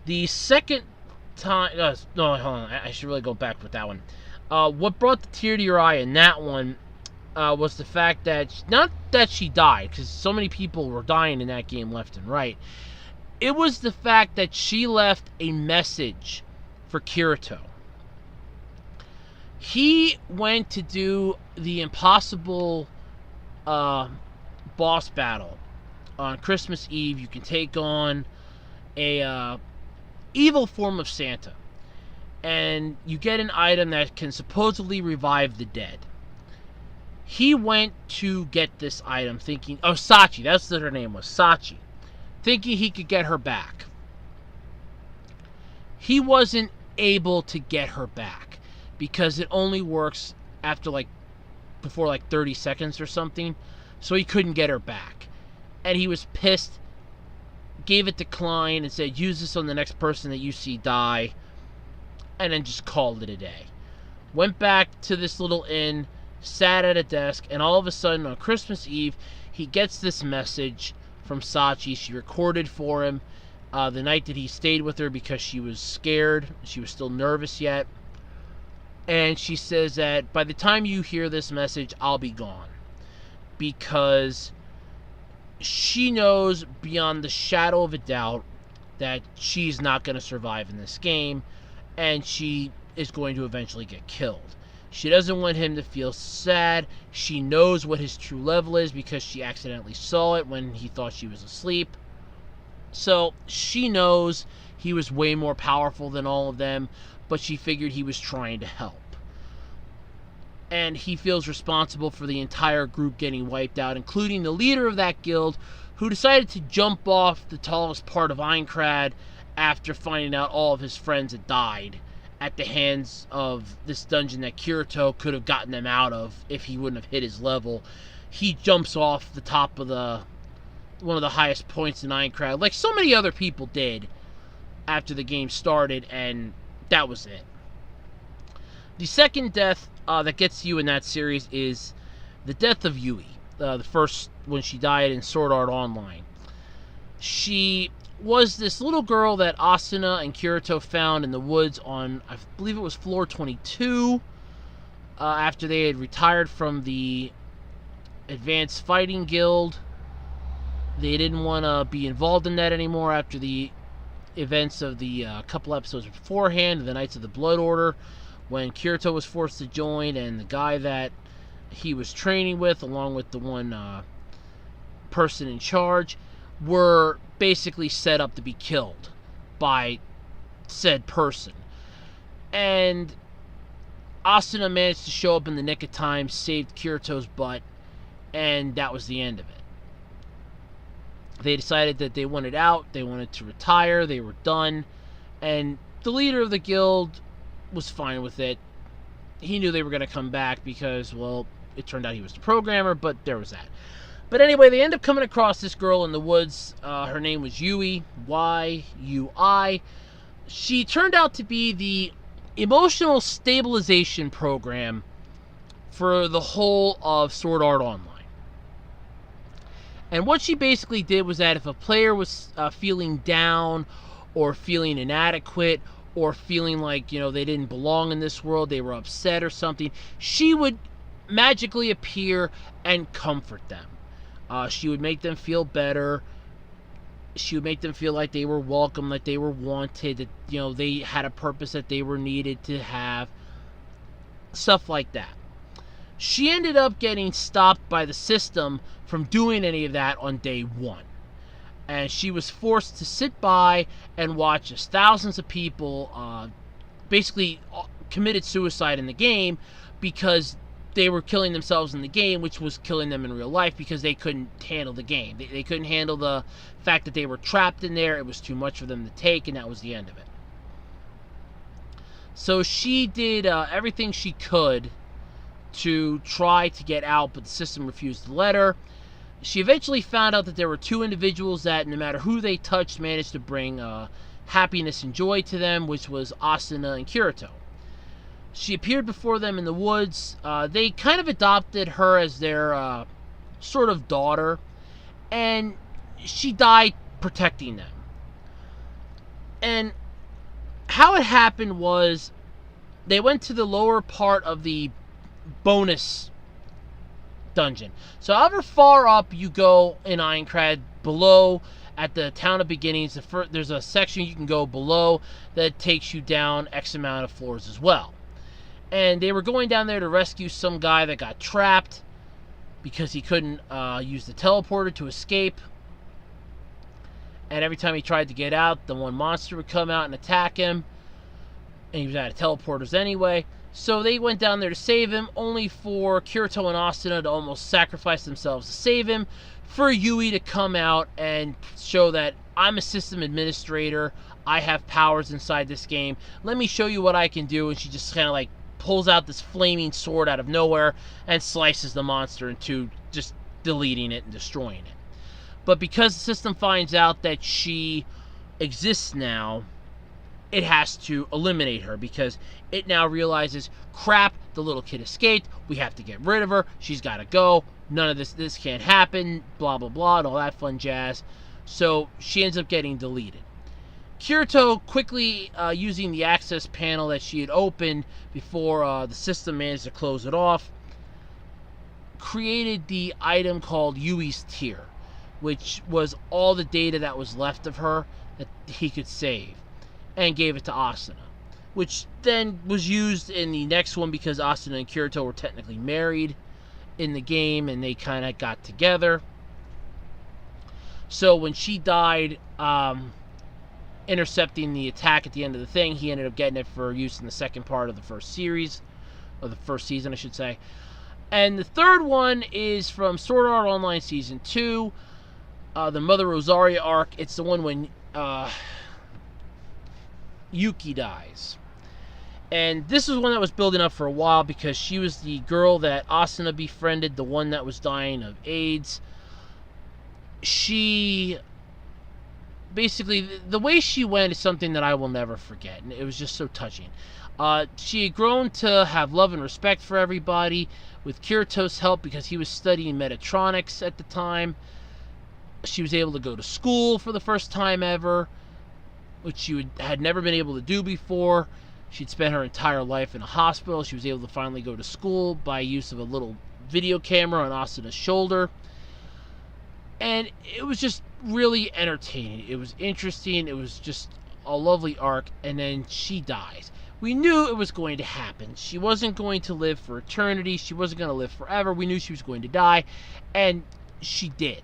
The second time... no, hold on. I should really go back with that one. What brought the tear to your eye in that one was the fact that... Not that she died, because so many people were dying in that game left and right. It was the fact that she left a message for Kirito. He went to do the impossible boss battle on Christmas Eve. You can take on a evil form of Santa, and you get an item that can supposedly revive the dead. He went to get this item thinking, oh, Sachi, that's what her name was, Sachi, thinking he could get her back. He wasn't able to get her back because it only works after before 30 seconds or something, so he couldn't get her back. And he was pissed, gave it to Klein and said, use this on the next person that you see die, and then just called it a day. Went back to this little inn, sat at a desk, and all of a sudden on Christmas Eve, he gets this message from Sachi. She recorded for him the night that he stayed with her because she was scared. She was still nervous yet. And she says that by the time you hear this message, I'll be gone. Because she knows beyond the shadow of a doubt that she's not going to survive in this game, and she is going to eventually get killed. She doesn't want him to feel sad. She knows what his true level is because she accidentally saw it when he thought she was asleep. So she knows he was way more powerful than all of them, but she figured he was trying to help. And he feels responsible for the entire group getting wiped out, including the leader of that guild, who decided to jump off the tallest part of Aincrad after finding out all of his friends had died at the hands of this dungeon that Kirito could have gotten them out of if he wouldn't have hit his level. He jumps off the top of one of the highest points in Aincrad, like so many other people did after the game started, and that was it. The second death that gets you in that series is the death of Yui. The first, when she died in Sword Art Online. She was this little girl that Asuna and Kirito found in the woods on, I believe it was floor 22, after they had retired from the Advanced Fighting Guild. They didn't want to be involved in that anymore after the events of the couple episodes beforehand, the Knights of the Blood Order, when Kirito was forced to join, and the guy that he was training with, along with the one person in charge, were basically set up to be killed by said person. And Asuna managed to show up in the nick of time, saved Kirito's butt, and that was the end of it. They decided that they wanted out, they wanted to retire, they were done, and the leader of the guild was fine with it. He knew they were going to come back because, well, it turned out he was the programmer, but there was that. But anyway, they end up coming across this girl in the woods. Her name was Yui, Y-U-I. She turned out to be the emotional stabilization program for the whole of Sword Art Online. And what she basically did was that if a player was feeling down or feeling inadequate or feeling like, they didn't belong in this world, they were upset or something, she would magically appear and comfort them. She would make them feel better. She would make them feel like they were welcome, like they were wanted, that, they had a purpose that they were needed to have. Stuff like that. She ended up getting stopped by the system from doing any of that on day one. And she was forced to sit by and watch as thousands of people basically committed suicide in the game because they were killing themselves in the game, which was killing them in real life because they couldn't handle the game. They couldn't handle the fact that they were trapped in there. It was too much for them to take, and that was the end of it. So she did everything she could to try to get out, but the system refused to let her. She eventually found out that there were two individuals that, no matter who they touched, managed to bring happiness and joy to them, which was Asuna and Kirito. She appeared before them in the woods. They kind of adopted her as their sort of daughter, and she died protecting them. And how it happened was they went to the lower part of the bonus dungeon. So however far up you go in Aincrad, below at the town of beginnings, there's a section you can go below that takes you down X amount of floors as well. And they were going down there to rescue some guy that got trapped because he couldn't use the teleporter to escape. And every time he tried to get out, the one monster would come out and attack him. And he was out of teleporters anyway. So they went down there to save him, only for Kirito and Asuna to almost sacrifice themselves to save him, for Yui to come out and show that I'm a system administrator, I have powers inside this game, let me show you what I can do. And she just kind of like pulls out this flaming sword out of nowhere and slices the monster in two, just deleting it and destroying it. But because the system finds out that she exists now, it has to eliminate her, because it now realizes, crap, the little kid escaped, we have to get rid of her, she's got to go, none of this can't happen, blah blah blah, and all that fun jazz. So she ends up getting deleted. Kirito, quickly using the access panel that she had opened before the system managed to close it off, created the item called Yui's Tear, which was all the data that was left of her that he could save, and gave it to Asuna, which then was used in the next one because Asuna and Kirito were technically married in the game, and they kind of got together. So when she died, intercepting the attack at the end of the thing, he ended up getting it for use in the second part of the first series, or the first season, I should say. And the third one is from Sword Art Online Season 2, the Mother Rosaria arc. It's the one when Yuki dies. And this is one that was building up for a while, because she was the girl that Asuna befriended, the one that was dying of AIDS. She... basically, the way she went is something that I will never forget, and it was just so touching. She had grown to have love and respect for everybody, with Kirito's help, because he was studying Metatronics at the time. She was able to go to school for the first time ever, which she had never been able to do before. She'd spent her entire life in a hospital. She was able to finally go to school by use of a little video camera on Asuna's shoulder. And it was just really entertaining. It was interesting. It was just a lovely arc. And then she dies. We knew it was going to happen. She wasn't going to live for eternity. She wasn't going to live forever. We knew she was going to die. And she did.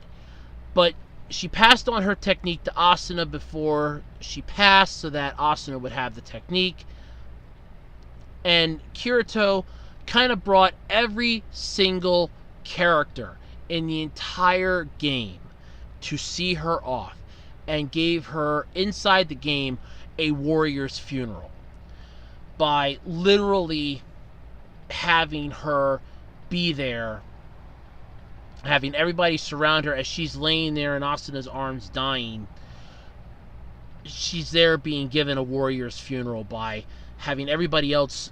But she passed on her technique to Asuna before she passed, so that Asuna would have the technique. And Kirito kind of brought every single character in the entire game to see her off, and gave her, inside the game, a warrior's funeral by literally having her be there, having everybody surround her as she's laying there in Asuna's arms dying. She's there being given a warrior's funeral by having everybody else,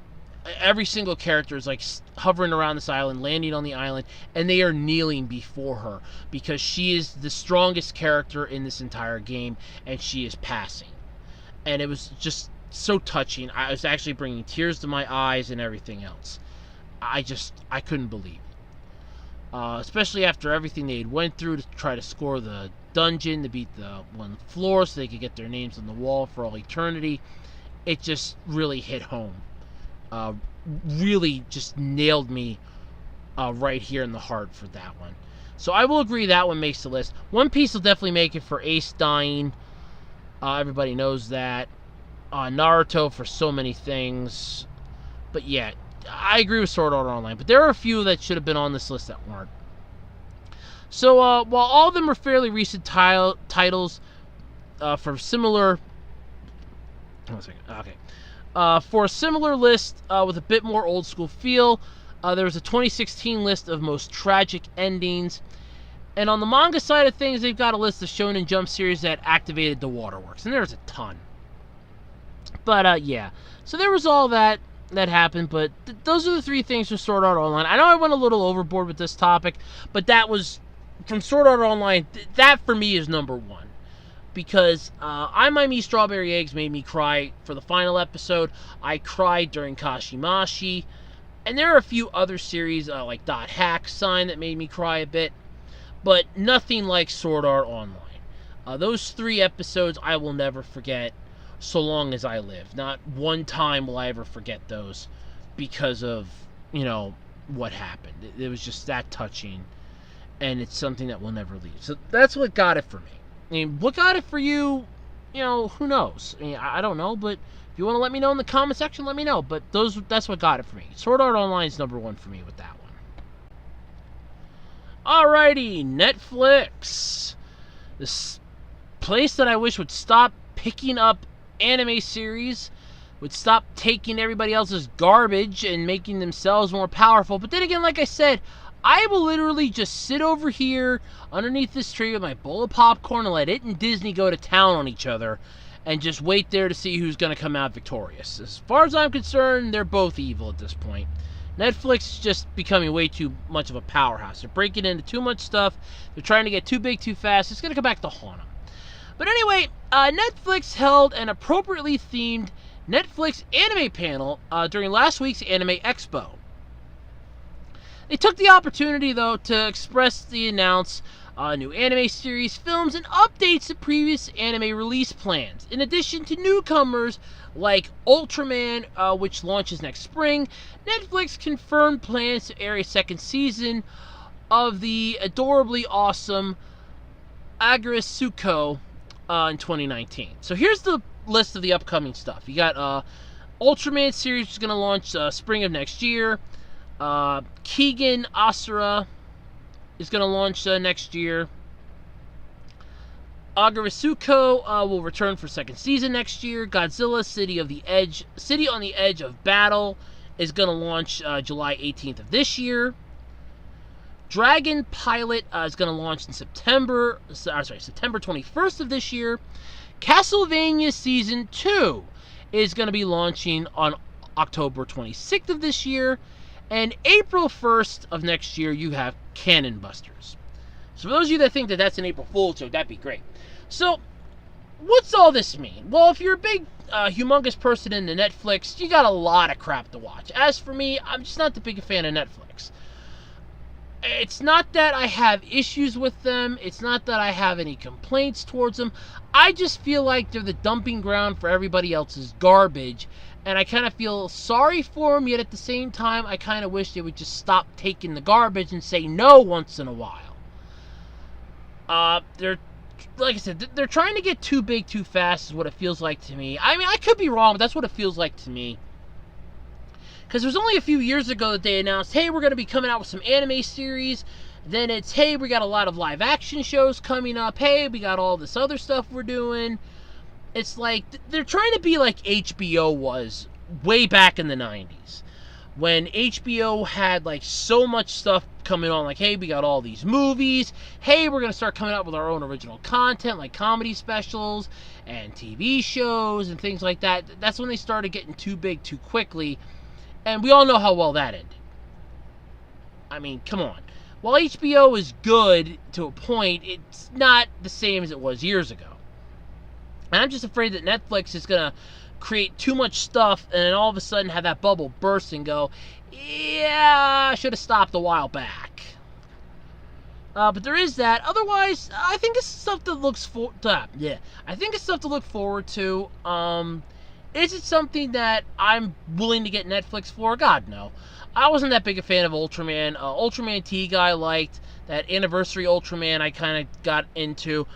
every single character is like hovering around this island, landing on the island, and they are kneeling before her, because she is the strongest character in this entire game, and she is passing. And it was just so touching. I was actually bringing tears to my eyes and everything else. I couldn't believe it. Especially after everything they had went through to try to score the dungeon, to beat the one floor so they could get their names on the wall for all eternity. It just really hit home. Really just nailed me right here in the heart for that one. So I will agree that one makes the list. One Piece will definitely make it for Ace dying. Everybody knows that. Naruto for so many things. But yeah, I agree with Sword Art Online. But there are a few that should have been on this list that weren't. So while all of them are fairly recent titles for similar... One second. Okay. For a similar list with a bit more old school feel, there was a 2016 list of most tragic endings. And on the manga side of things, they've got a list of Shonen Jump series that activated the waterworks. And there's a ton. But yeah. So there was all that happened. But those are the three things from Sword Art Online. I know I went a little overboard with this topic. But that was, from Sword Art Online, that for me is number one. Because I Might Me Strawberry Eggs made me cry for the final episode. I cried during Kashimashi. And there are a few other series like Dot Hack Sign that made me cry a bit. But nothing like Sword Art Online. Those 3 episodes I will never forget so long as I live. Not one time will I ever forget those because of, what happened. It was just that touching, and it's something that will never leave. So that's what got it for me. I mean, what got it for you, who knows? I mean, I don't know, but if you want to let me know in the comment section, let me know. But that's what got it for me. Sword Art Online is number 1 for me with that one. Alrighty, Netflix. This place that I wish would stop picking up anime series, would stop taking everybody else's garbage and making themselves more powerful. But then again, like I said, I will literally just sit over here underneath this tree with my bowl of popcorn and let it and Disney go to town on each other and just wait there to see who's going to come out victorious. As far as I'm concerned, they're both evil at this point. Netflix is just becoming way too much of a powerhouse. They're breaking into too much stuff. They're trying to get too big too fast. It's going to come back to haunt them. But anyway, Netflix held an appropriately themed Netflix anime panel during last week's Anime Expo. They took the opportunity, though, to expressly announce new anime series, films, and updates to previous anime release plans. In addition to newcomers like Ultraman, which launches next spring, Netflix confirmed plans to air a 2nd season of the adorably awesome Agretsuko in 2019. So here's the list of the upcoming stuff. You got Ultraman series, which is going to launch spring of next year. Keegan Asura is going to launch next year. Agretsuko will return for 2nd season next year. Godzilla City on the Edge of Battle is going to launch July 18th of this year. Dragon Pilot is going to launch in September 21st of this year. Castlevania Season 2 is going to be launching on October 26th of this year. And April 1st of next year, you have Cannon Busters. So for those of you that think that that's an April Fool's joke, that'd be great. So, what's all this mean? Well, if you're a big, humongous person into Netflix, you got a lot of crap to watch. As for me, I'm just not the biggest fan of Netflix. It's not that I have issues with them. It's not that I have any complaints towards them. I just feel like they're the dumping ground for everybody else's garbage. And I kind of feel sorry for them, yet at the same time, I kind of wish they would just stop taking the garbage and say no once in a while. They're, like I said, they're trying to get too big too fast is what it feels like to me. I mean, I could be wrong, but that's what it feels like to me. Because it was only a few years ago that they announced, hey, we're going to be coming out with some anime series. Then it's, hey, we got a lot of live action shows coming up. Hey, we got all this other stuff we're doing. It's like, they're trying to be like HBO was way back in the 90s. When HBO had like so much stuff coming on, like, hey, we got all these movies. Hey, we're going to start coming out with our own original content, like comedy specials and TV shows and things like that. That's when they started getting too big too quickly. And we all know how well that ended. I mean, come on. While HBO is good to a point, it's not the same as it was years ago. And I'm just afraid that Netflix is going to create too much stuff and then all of a sudden have that bubble burst and go, yeah, I should have stopped a while back. But there is that. Otherwise, I think it's stuff that looks I think it's stuff to look forward to. Is it something that I'm willing to get Netflix for? God, no. I wasn't that big a fan of Ultraman. Ultraman T I liked. That Anniversary Ultraman I kind of got into.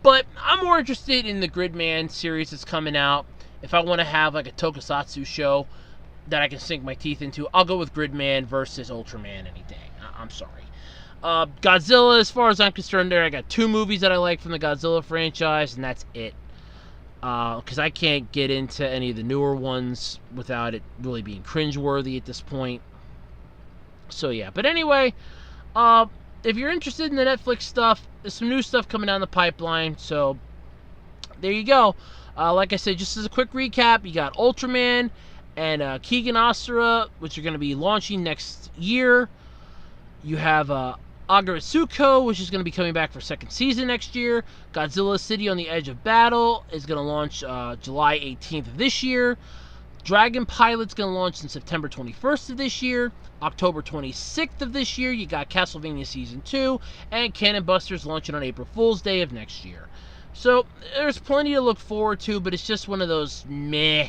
But I'm more interested in the Gridman series that's coming out. If I want to have like a tokusatsu show that I can sink my teeth into, I'll go with Gridman versus Ultraman any day. I'm sorry. Godzilla, as far as I'm concerned, there I got 2 movies that I like from the Godzilla franchise, and that's it. Because I can't get into any of the newer ones without it really being cringeworthy at this point. So yeah, but anyway, if you're interested in the Netflix stuff, there's some new stuff coming down the pipeline, so there you go. Like I said, just as a quick recap, you got Ultraman and Keegan Asura, which are going to be launching next year. You have Agretsuko, which is going to be coming back for 2nd season next year. Godzilla City on the Edge of Battle is going to launch July 18th of this year. Dragon Pilot's going to launch on September 21st of this year. October 26th of this year, you got Castlevania Season 2, and Cannon Busters launching on April Fool's Day of next year. So, there's plenty to look forward to, but it's just one of those meh.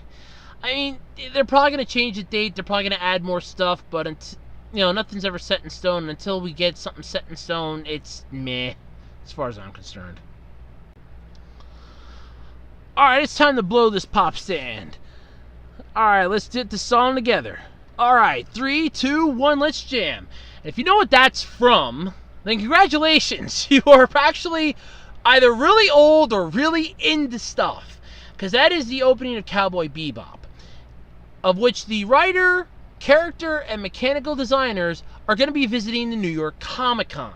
I mean, they're probably going to change the date, they're probably going to add more stuff, but nothing's ever set in stone, and until we get something set in stone, it's meh, as far as I'm concerned. Alright, it's time to blow this pop stand. Alright, let's get the song together. Alright, 3, 2, 1, let's jam. And if you know what that's from, then congratulations. You are actually either really old or really into stuff. Because that is the opening of Cowboy Bebop, of which the writer, character, and mechanical designers are going to be visiting the New York Comic Con.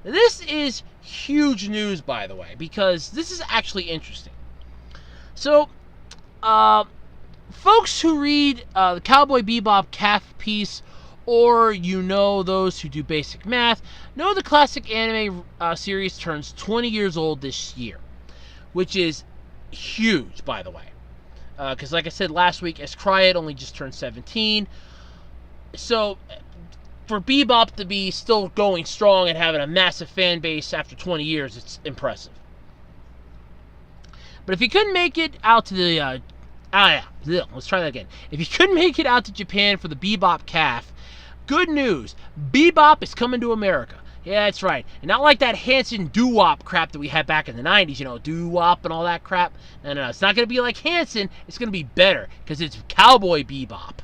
Now, this is huge news, by the way, because this is actually interesting. So, folks who read the Cowboy Bebop calf piece, or those who do basic math, know the classic anime series turns 20 years old this year, which is huge, by the way. Because like I said last week, Escriet only just turned 17. So, for Bebop to be still going strong and having a massive fan base after 20 years, it's impressive. But if you couldn't make it out to the... let's try that again. If you couldn't make it out to Japan for the Bebop calf, good news. Bebop is coming to America. Yeah, that's right. And not like that Hanson doo-wop crap that we had back in the 90s, doo-wop and all that crap. No. It's not going to be like Hanson. It's going to be better, because it's Cowboy Bebop.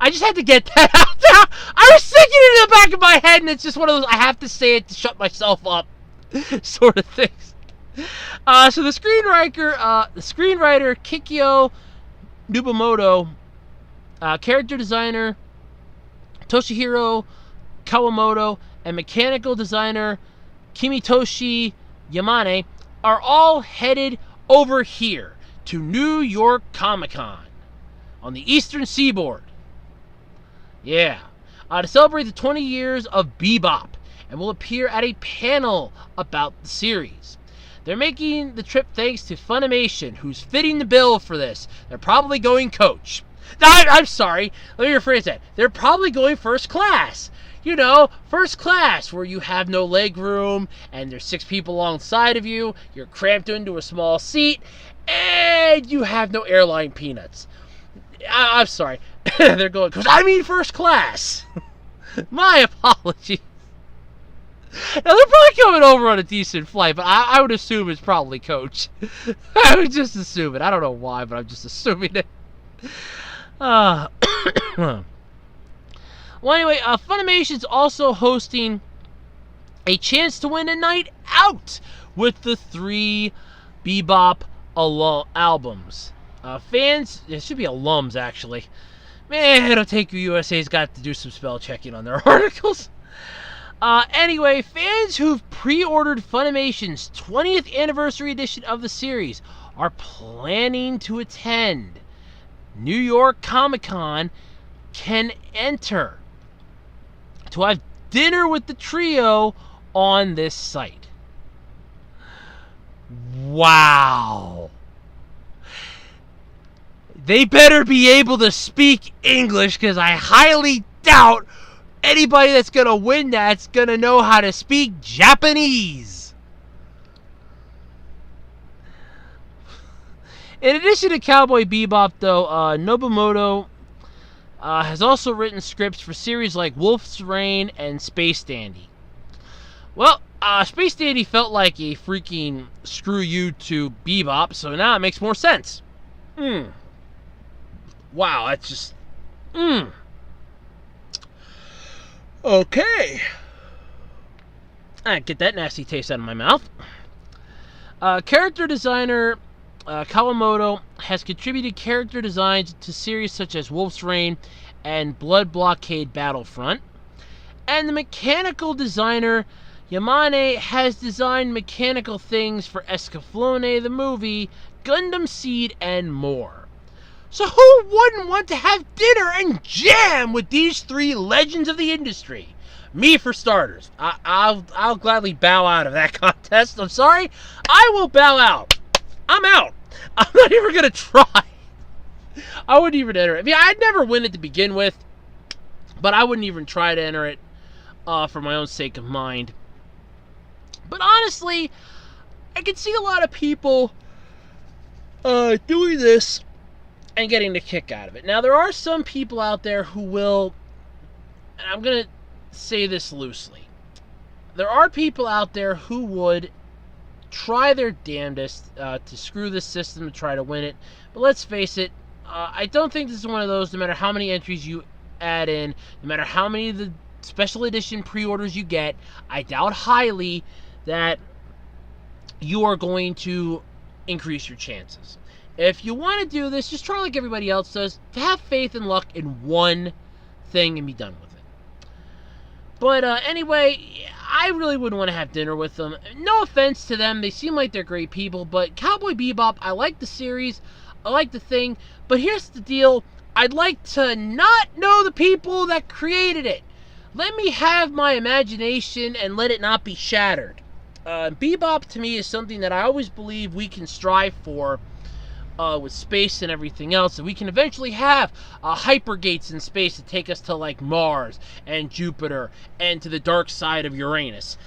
I just had to get that out there. I was thinking it in the back of my head, and it's just one of those, I have to say it to shut myself up sort of things. So the screenwriter Kikyo Nubamoto, character designer Toshihiro Kawamoto, and mechanical designer Kimitoshi Yamane are all headed over here to New York Comic Con on the Eastern Seaboard. Yeah, to celebrate the 20 years of Bebop, and will appear at a panel about the series. They're making the trip thanks to Funimation, who's fitting the bill for this. They're probably going coach. I'm sorry, let me rephrase that. They're probably going first class. First class, where you have no leg room, and there's 6 people alongside of you, you're cramped into a small seat, and you have no airline peanuts. I'm sorry. They're going, because I mean first class. My apologies. Now, they're probably coming over on a decent flight, but I would assume it's probably coach. I would just assume it. I don't know why, but I'm just assuming it. Well, anyway, Funimation's also hosting a chance to win a night out with the 3 Bebop albums. Fans, it should be alums, actually. Man, Otaku USA's got to do some spell checking on their articles. Anyway, fans who've pre-ordered Funimation's 20th anniversary edition of the series are planning to attend New York Comic Con can enter to have dinner with the trio on this site. Wow. They better be able to speak English, because I highly doubt anybody that's going to win that's going to know how to speak Japanese. In addition to Cowboy Bebop, though, Nobumoto has also written scripts for series like Wolf's Rain and Space Dandy. Well, Space Dandy felt like a freaking screw you to Bebop, so now it makes more sense. Wow, that's just... Okay. Get that nasty taste out of my mouth. Character designer Kawamoto has contributed character designs to series such as Wolf's Rain and Blood Blockade Battlefront. And the mechanical designer Yamane has designed mechanical things for Escaflowne the movie, Gundam Seed, and more. So who wouldn't want to have dinner and jam with these 3 legends of the industry? Me, for starters. I'll gladly bow out of that contest. I'm sorry. I will bow out. I'm out. I'm not even going to try. I wouldn't even enter it. I mean, I'd never win it to begin with, but I wouldn't even try to enter it for my own sake of mind. But honestly, I can see a lot of people doing this and getting the kick out of it. Now, there are some people out there who will, and I'm going to say this loosely, there are people out there who would try their damnedest to screw this system to try to win it. But let's face it, I don't think this is one of those, no matter how many entries you add in, no matter how many of the special edition pre-orders you get, I doubt highly that you are going to increase your chances. If you want to do this, just try like everybody else does. Have faith and luck in one thing and be done with it. But anyway, I really wouldn't want to have dinner with them. No offense to them. They seem like they're great people. But Cowboy Bebop, I like the series. I like the thing. But here's the deal. I'd like to not know the people that created it. Let me have my imagination and let it not be shattered. Bebop to me is something that I always believe we can strive for with space and everything else, and we can eventually have hypergates in space to take us to like Mars and Jupiter and to the dark side of Uranus.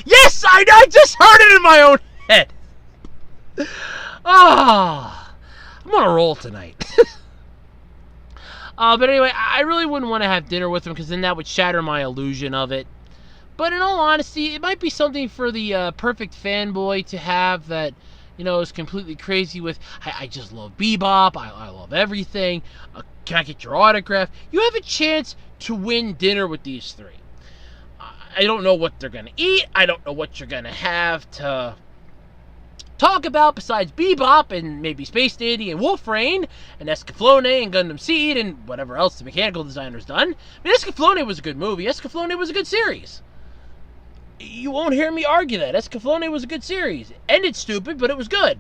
Yes, I just heard it in my own head. I'm on a roll tonight. But anyway, I really wouldn't want to have dinner with them because then that would shatter my illusion of it. But in all honesty, it might be something for the perfect fanboy to have that, you know, is completely crazy with, I just love Bebop, I love everything, can I get your autograph? You have a chance to win dinner with these three. I don't know what they're going to eat, I don't know what you're going to have to talk about besides Bebop and maybe Space Dandy and Wolfrain and Escaflowne and Gundam Seed and whatever else the mechanical designer's done. I mean, Escaflowne was a good movie, Escaflowne was a good series. You won't hear me argue that. Escaflowne was a good series. Ended stupid, but it was good.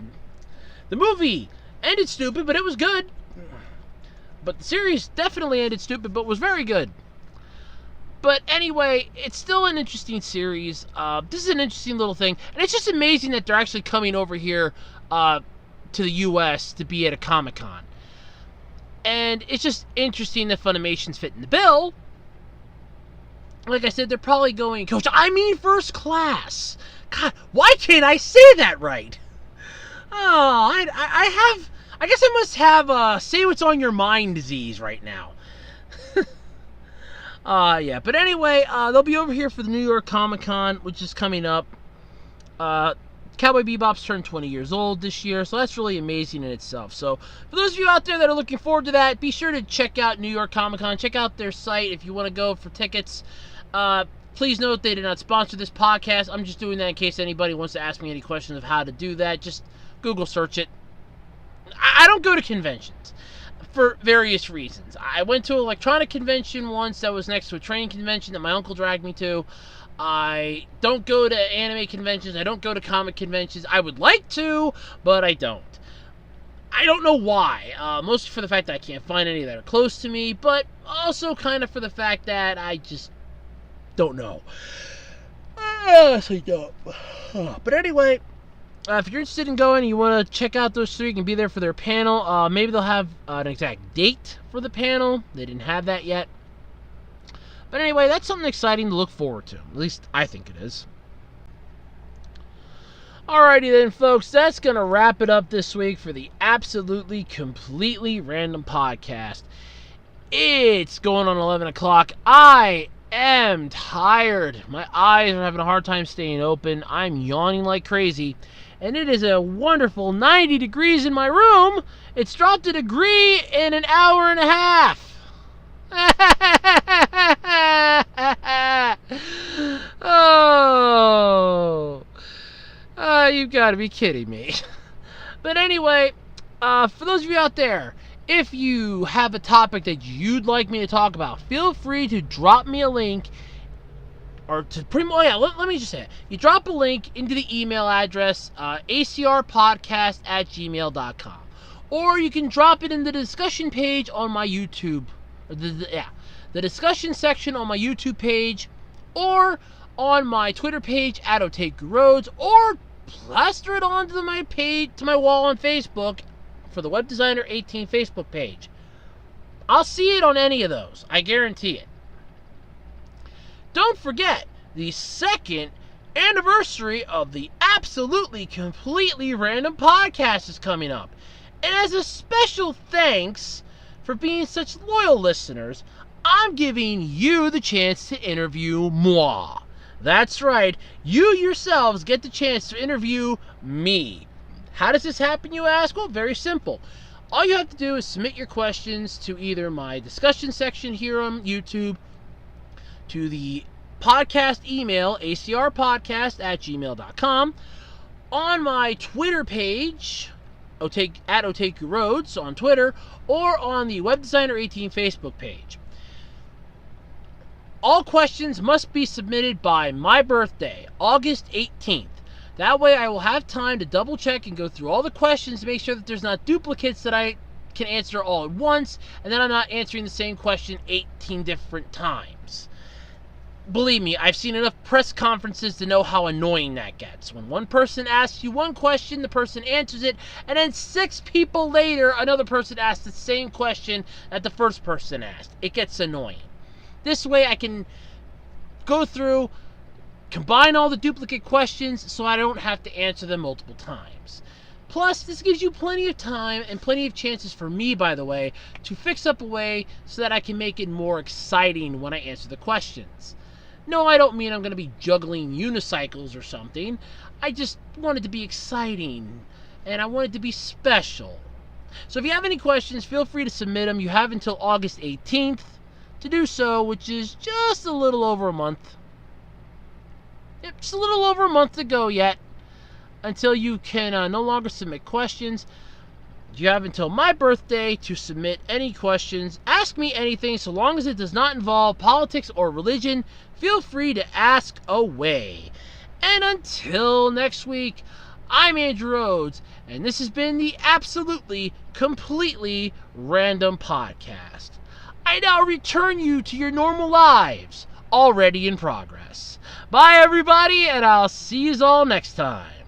The movie ended stupid, but it was good. But the series definitely ended stupid, but was very good. But anyway, it's still an interesting series. This is an interesting little thing. And it's just amazing that they're actually coming over here to the U.S. to be at a Comic-Con. And it's just interesting that Funimation's fitting the bill. Like I said, they're probably going, Coach, I mean first class. God, why can't I say that right? Oh, I guess I must have say what's on your mind disease right now. Yeah, but anyway, they'll be over here for the New York Comic-Con, which is coming up. Cowboy Bebop's turned 20 years old this year, so that's really amazing in itself. So, for those of you out there that are looking forward to that, be sure to check out New York Comic-Con. Check out their site if you want to go for tickets. Please note they did not sponsor this podcast. I'm just doing that in case anybody wants to ask me any questions of how to do that. Just Google search it. I don't go to conventions for various reasons. I went to an electronic convention once that was next to a train convention that my uncle dragged me to. I don't go to anime conventions. I don't go to comic conventions. I would like to, but I don't. I don't know why. Mostly for the fact that I can't find any that are close to me, but also kind of for the fact that I just don't know. Yes, I don't. But anyway, if you're interested in going and you want to check out those three, you can be there for their panel. Maybe they'll have an exact date for the panel. They didn't have that yet. But anyway, that's something exciting to look forward to. At least I think it is. Alrighty then, folks. That's going to wrap it up this week for the absolutely, completely random podcast. It's going on 11 o'clock. I am tired. My eyes are having a hard time staying open. I'm yawning like crazy. And it is a wonderful 90 degrees in my room. It's dropped a degree in an hour and a half. Oh, you've got to be kidding me. But anyway, for those of you out there, if you have a topic that you'd like me to talk about, feel free to drop me a link. Or to pretty much, yeah, let me just say it. You drop a link into the email address, acrpodcast@gmail.com. Or you can drop it in the discussion page on my YouTube. The discussion section on my YouTube page. Or on my Twitter page, @OtakuRoads. Or plaster it onto my page, to my wall on Facebook, for the Web Designer 18 Facebook page. I'll see it on any of those. I guarantee it. Don't forget, the second anniversary of the Absolutely Completely Random podcast is coming up. And as a special thanks for being such loyal listeners, I'm giving you the chance to interview moi. That's right, you yourselves get the chance to interview me. How does this happen, you ask? Well, very simple. All you have to do is submit your questions to either my discussion section here on YouTube, to the podcast email, acrpodcast@gmail.com, on my Twitter page, at Otaku Roads on Twitter, or on the Web Designer 18 Facebook page. All questions must be submitted by my birthday, August 18th. That way I will have time to double check and go through all the questions to make sure that there's not duplicates that I can answer all at once, and then I'm not answering the same question 18 different times. Believe me, I've seen enough press conferences to know how annoying that gets. When one person asks you one question, the person answers it, and then 6 people later, another person asks the same question that the first person asked. It gets annoying. This way I can go through, combine all the duplicate questions so I don't have to answer them multiple times. Plus, this gives you plenty of time and plenty of chances for me, by the way, to fix up a way so that I can make it more exciting when I answer the questions. No, I don't mean I'm going to be juggling unicycles or something. I just want it to be exciting, and I want it to be special. So if you have any questions, feel free to submit them. You have until August 18th to do so, which is just a little over a month. Yep, just a little over a month to go yet until you can no longer submit questions. You have until my birthday to submit any questions. Ask me anything so long as it does not involve politics or religion. Feel free to ask away. And until next week, I'm Andrew Rhodes, and this has been the Absolutely Completely Random Podcast. I now return you to your normal lives, already in progress. Bye, everybody, and I'll see you all next time.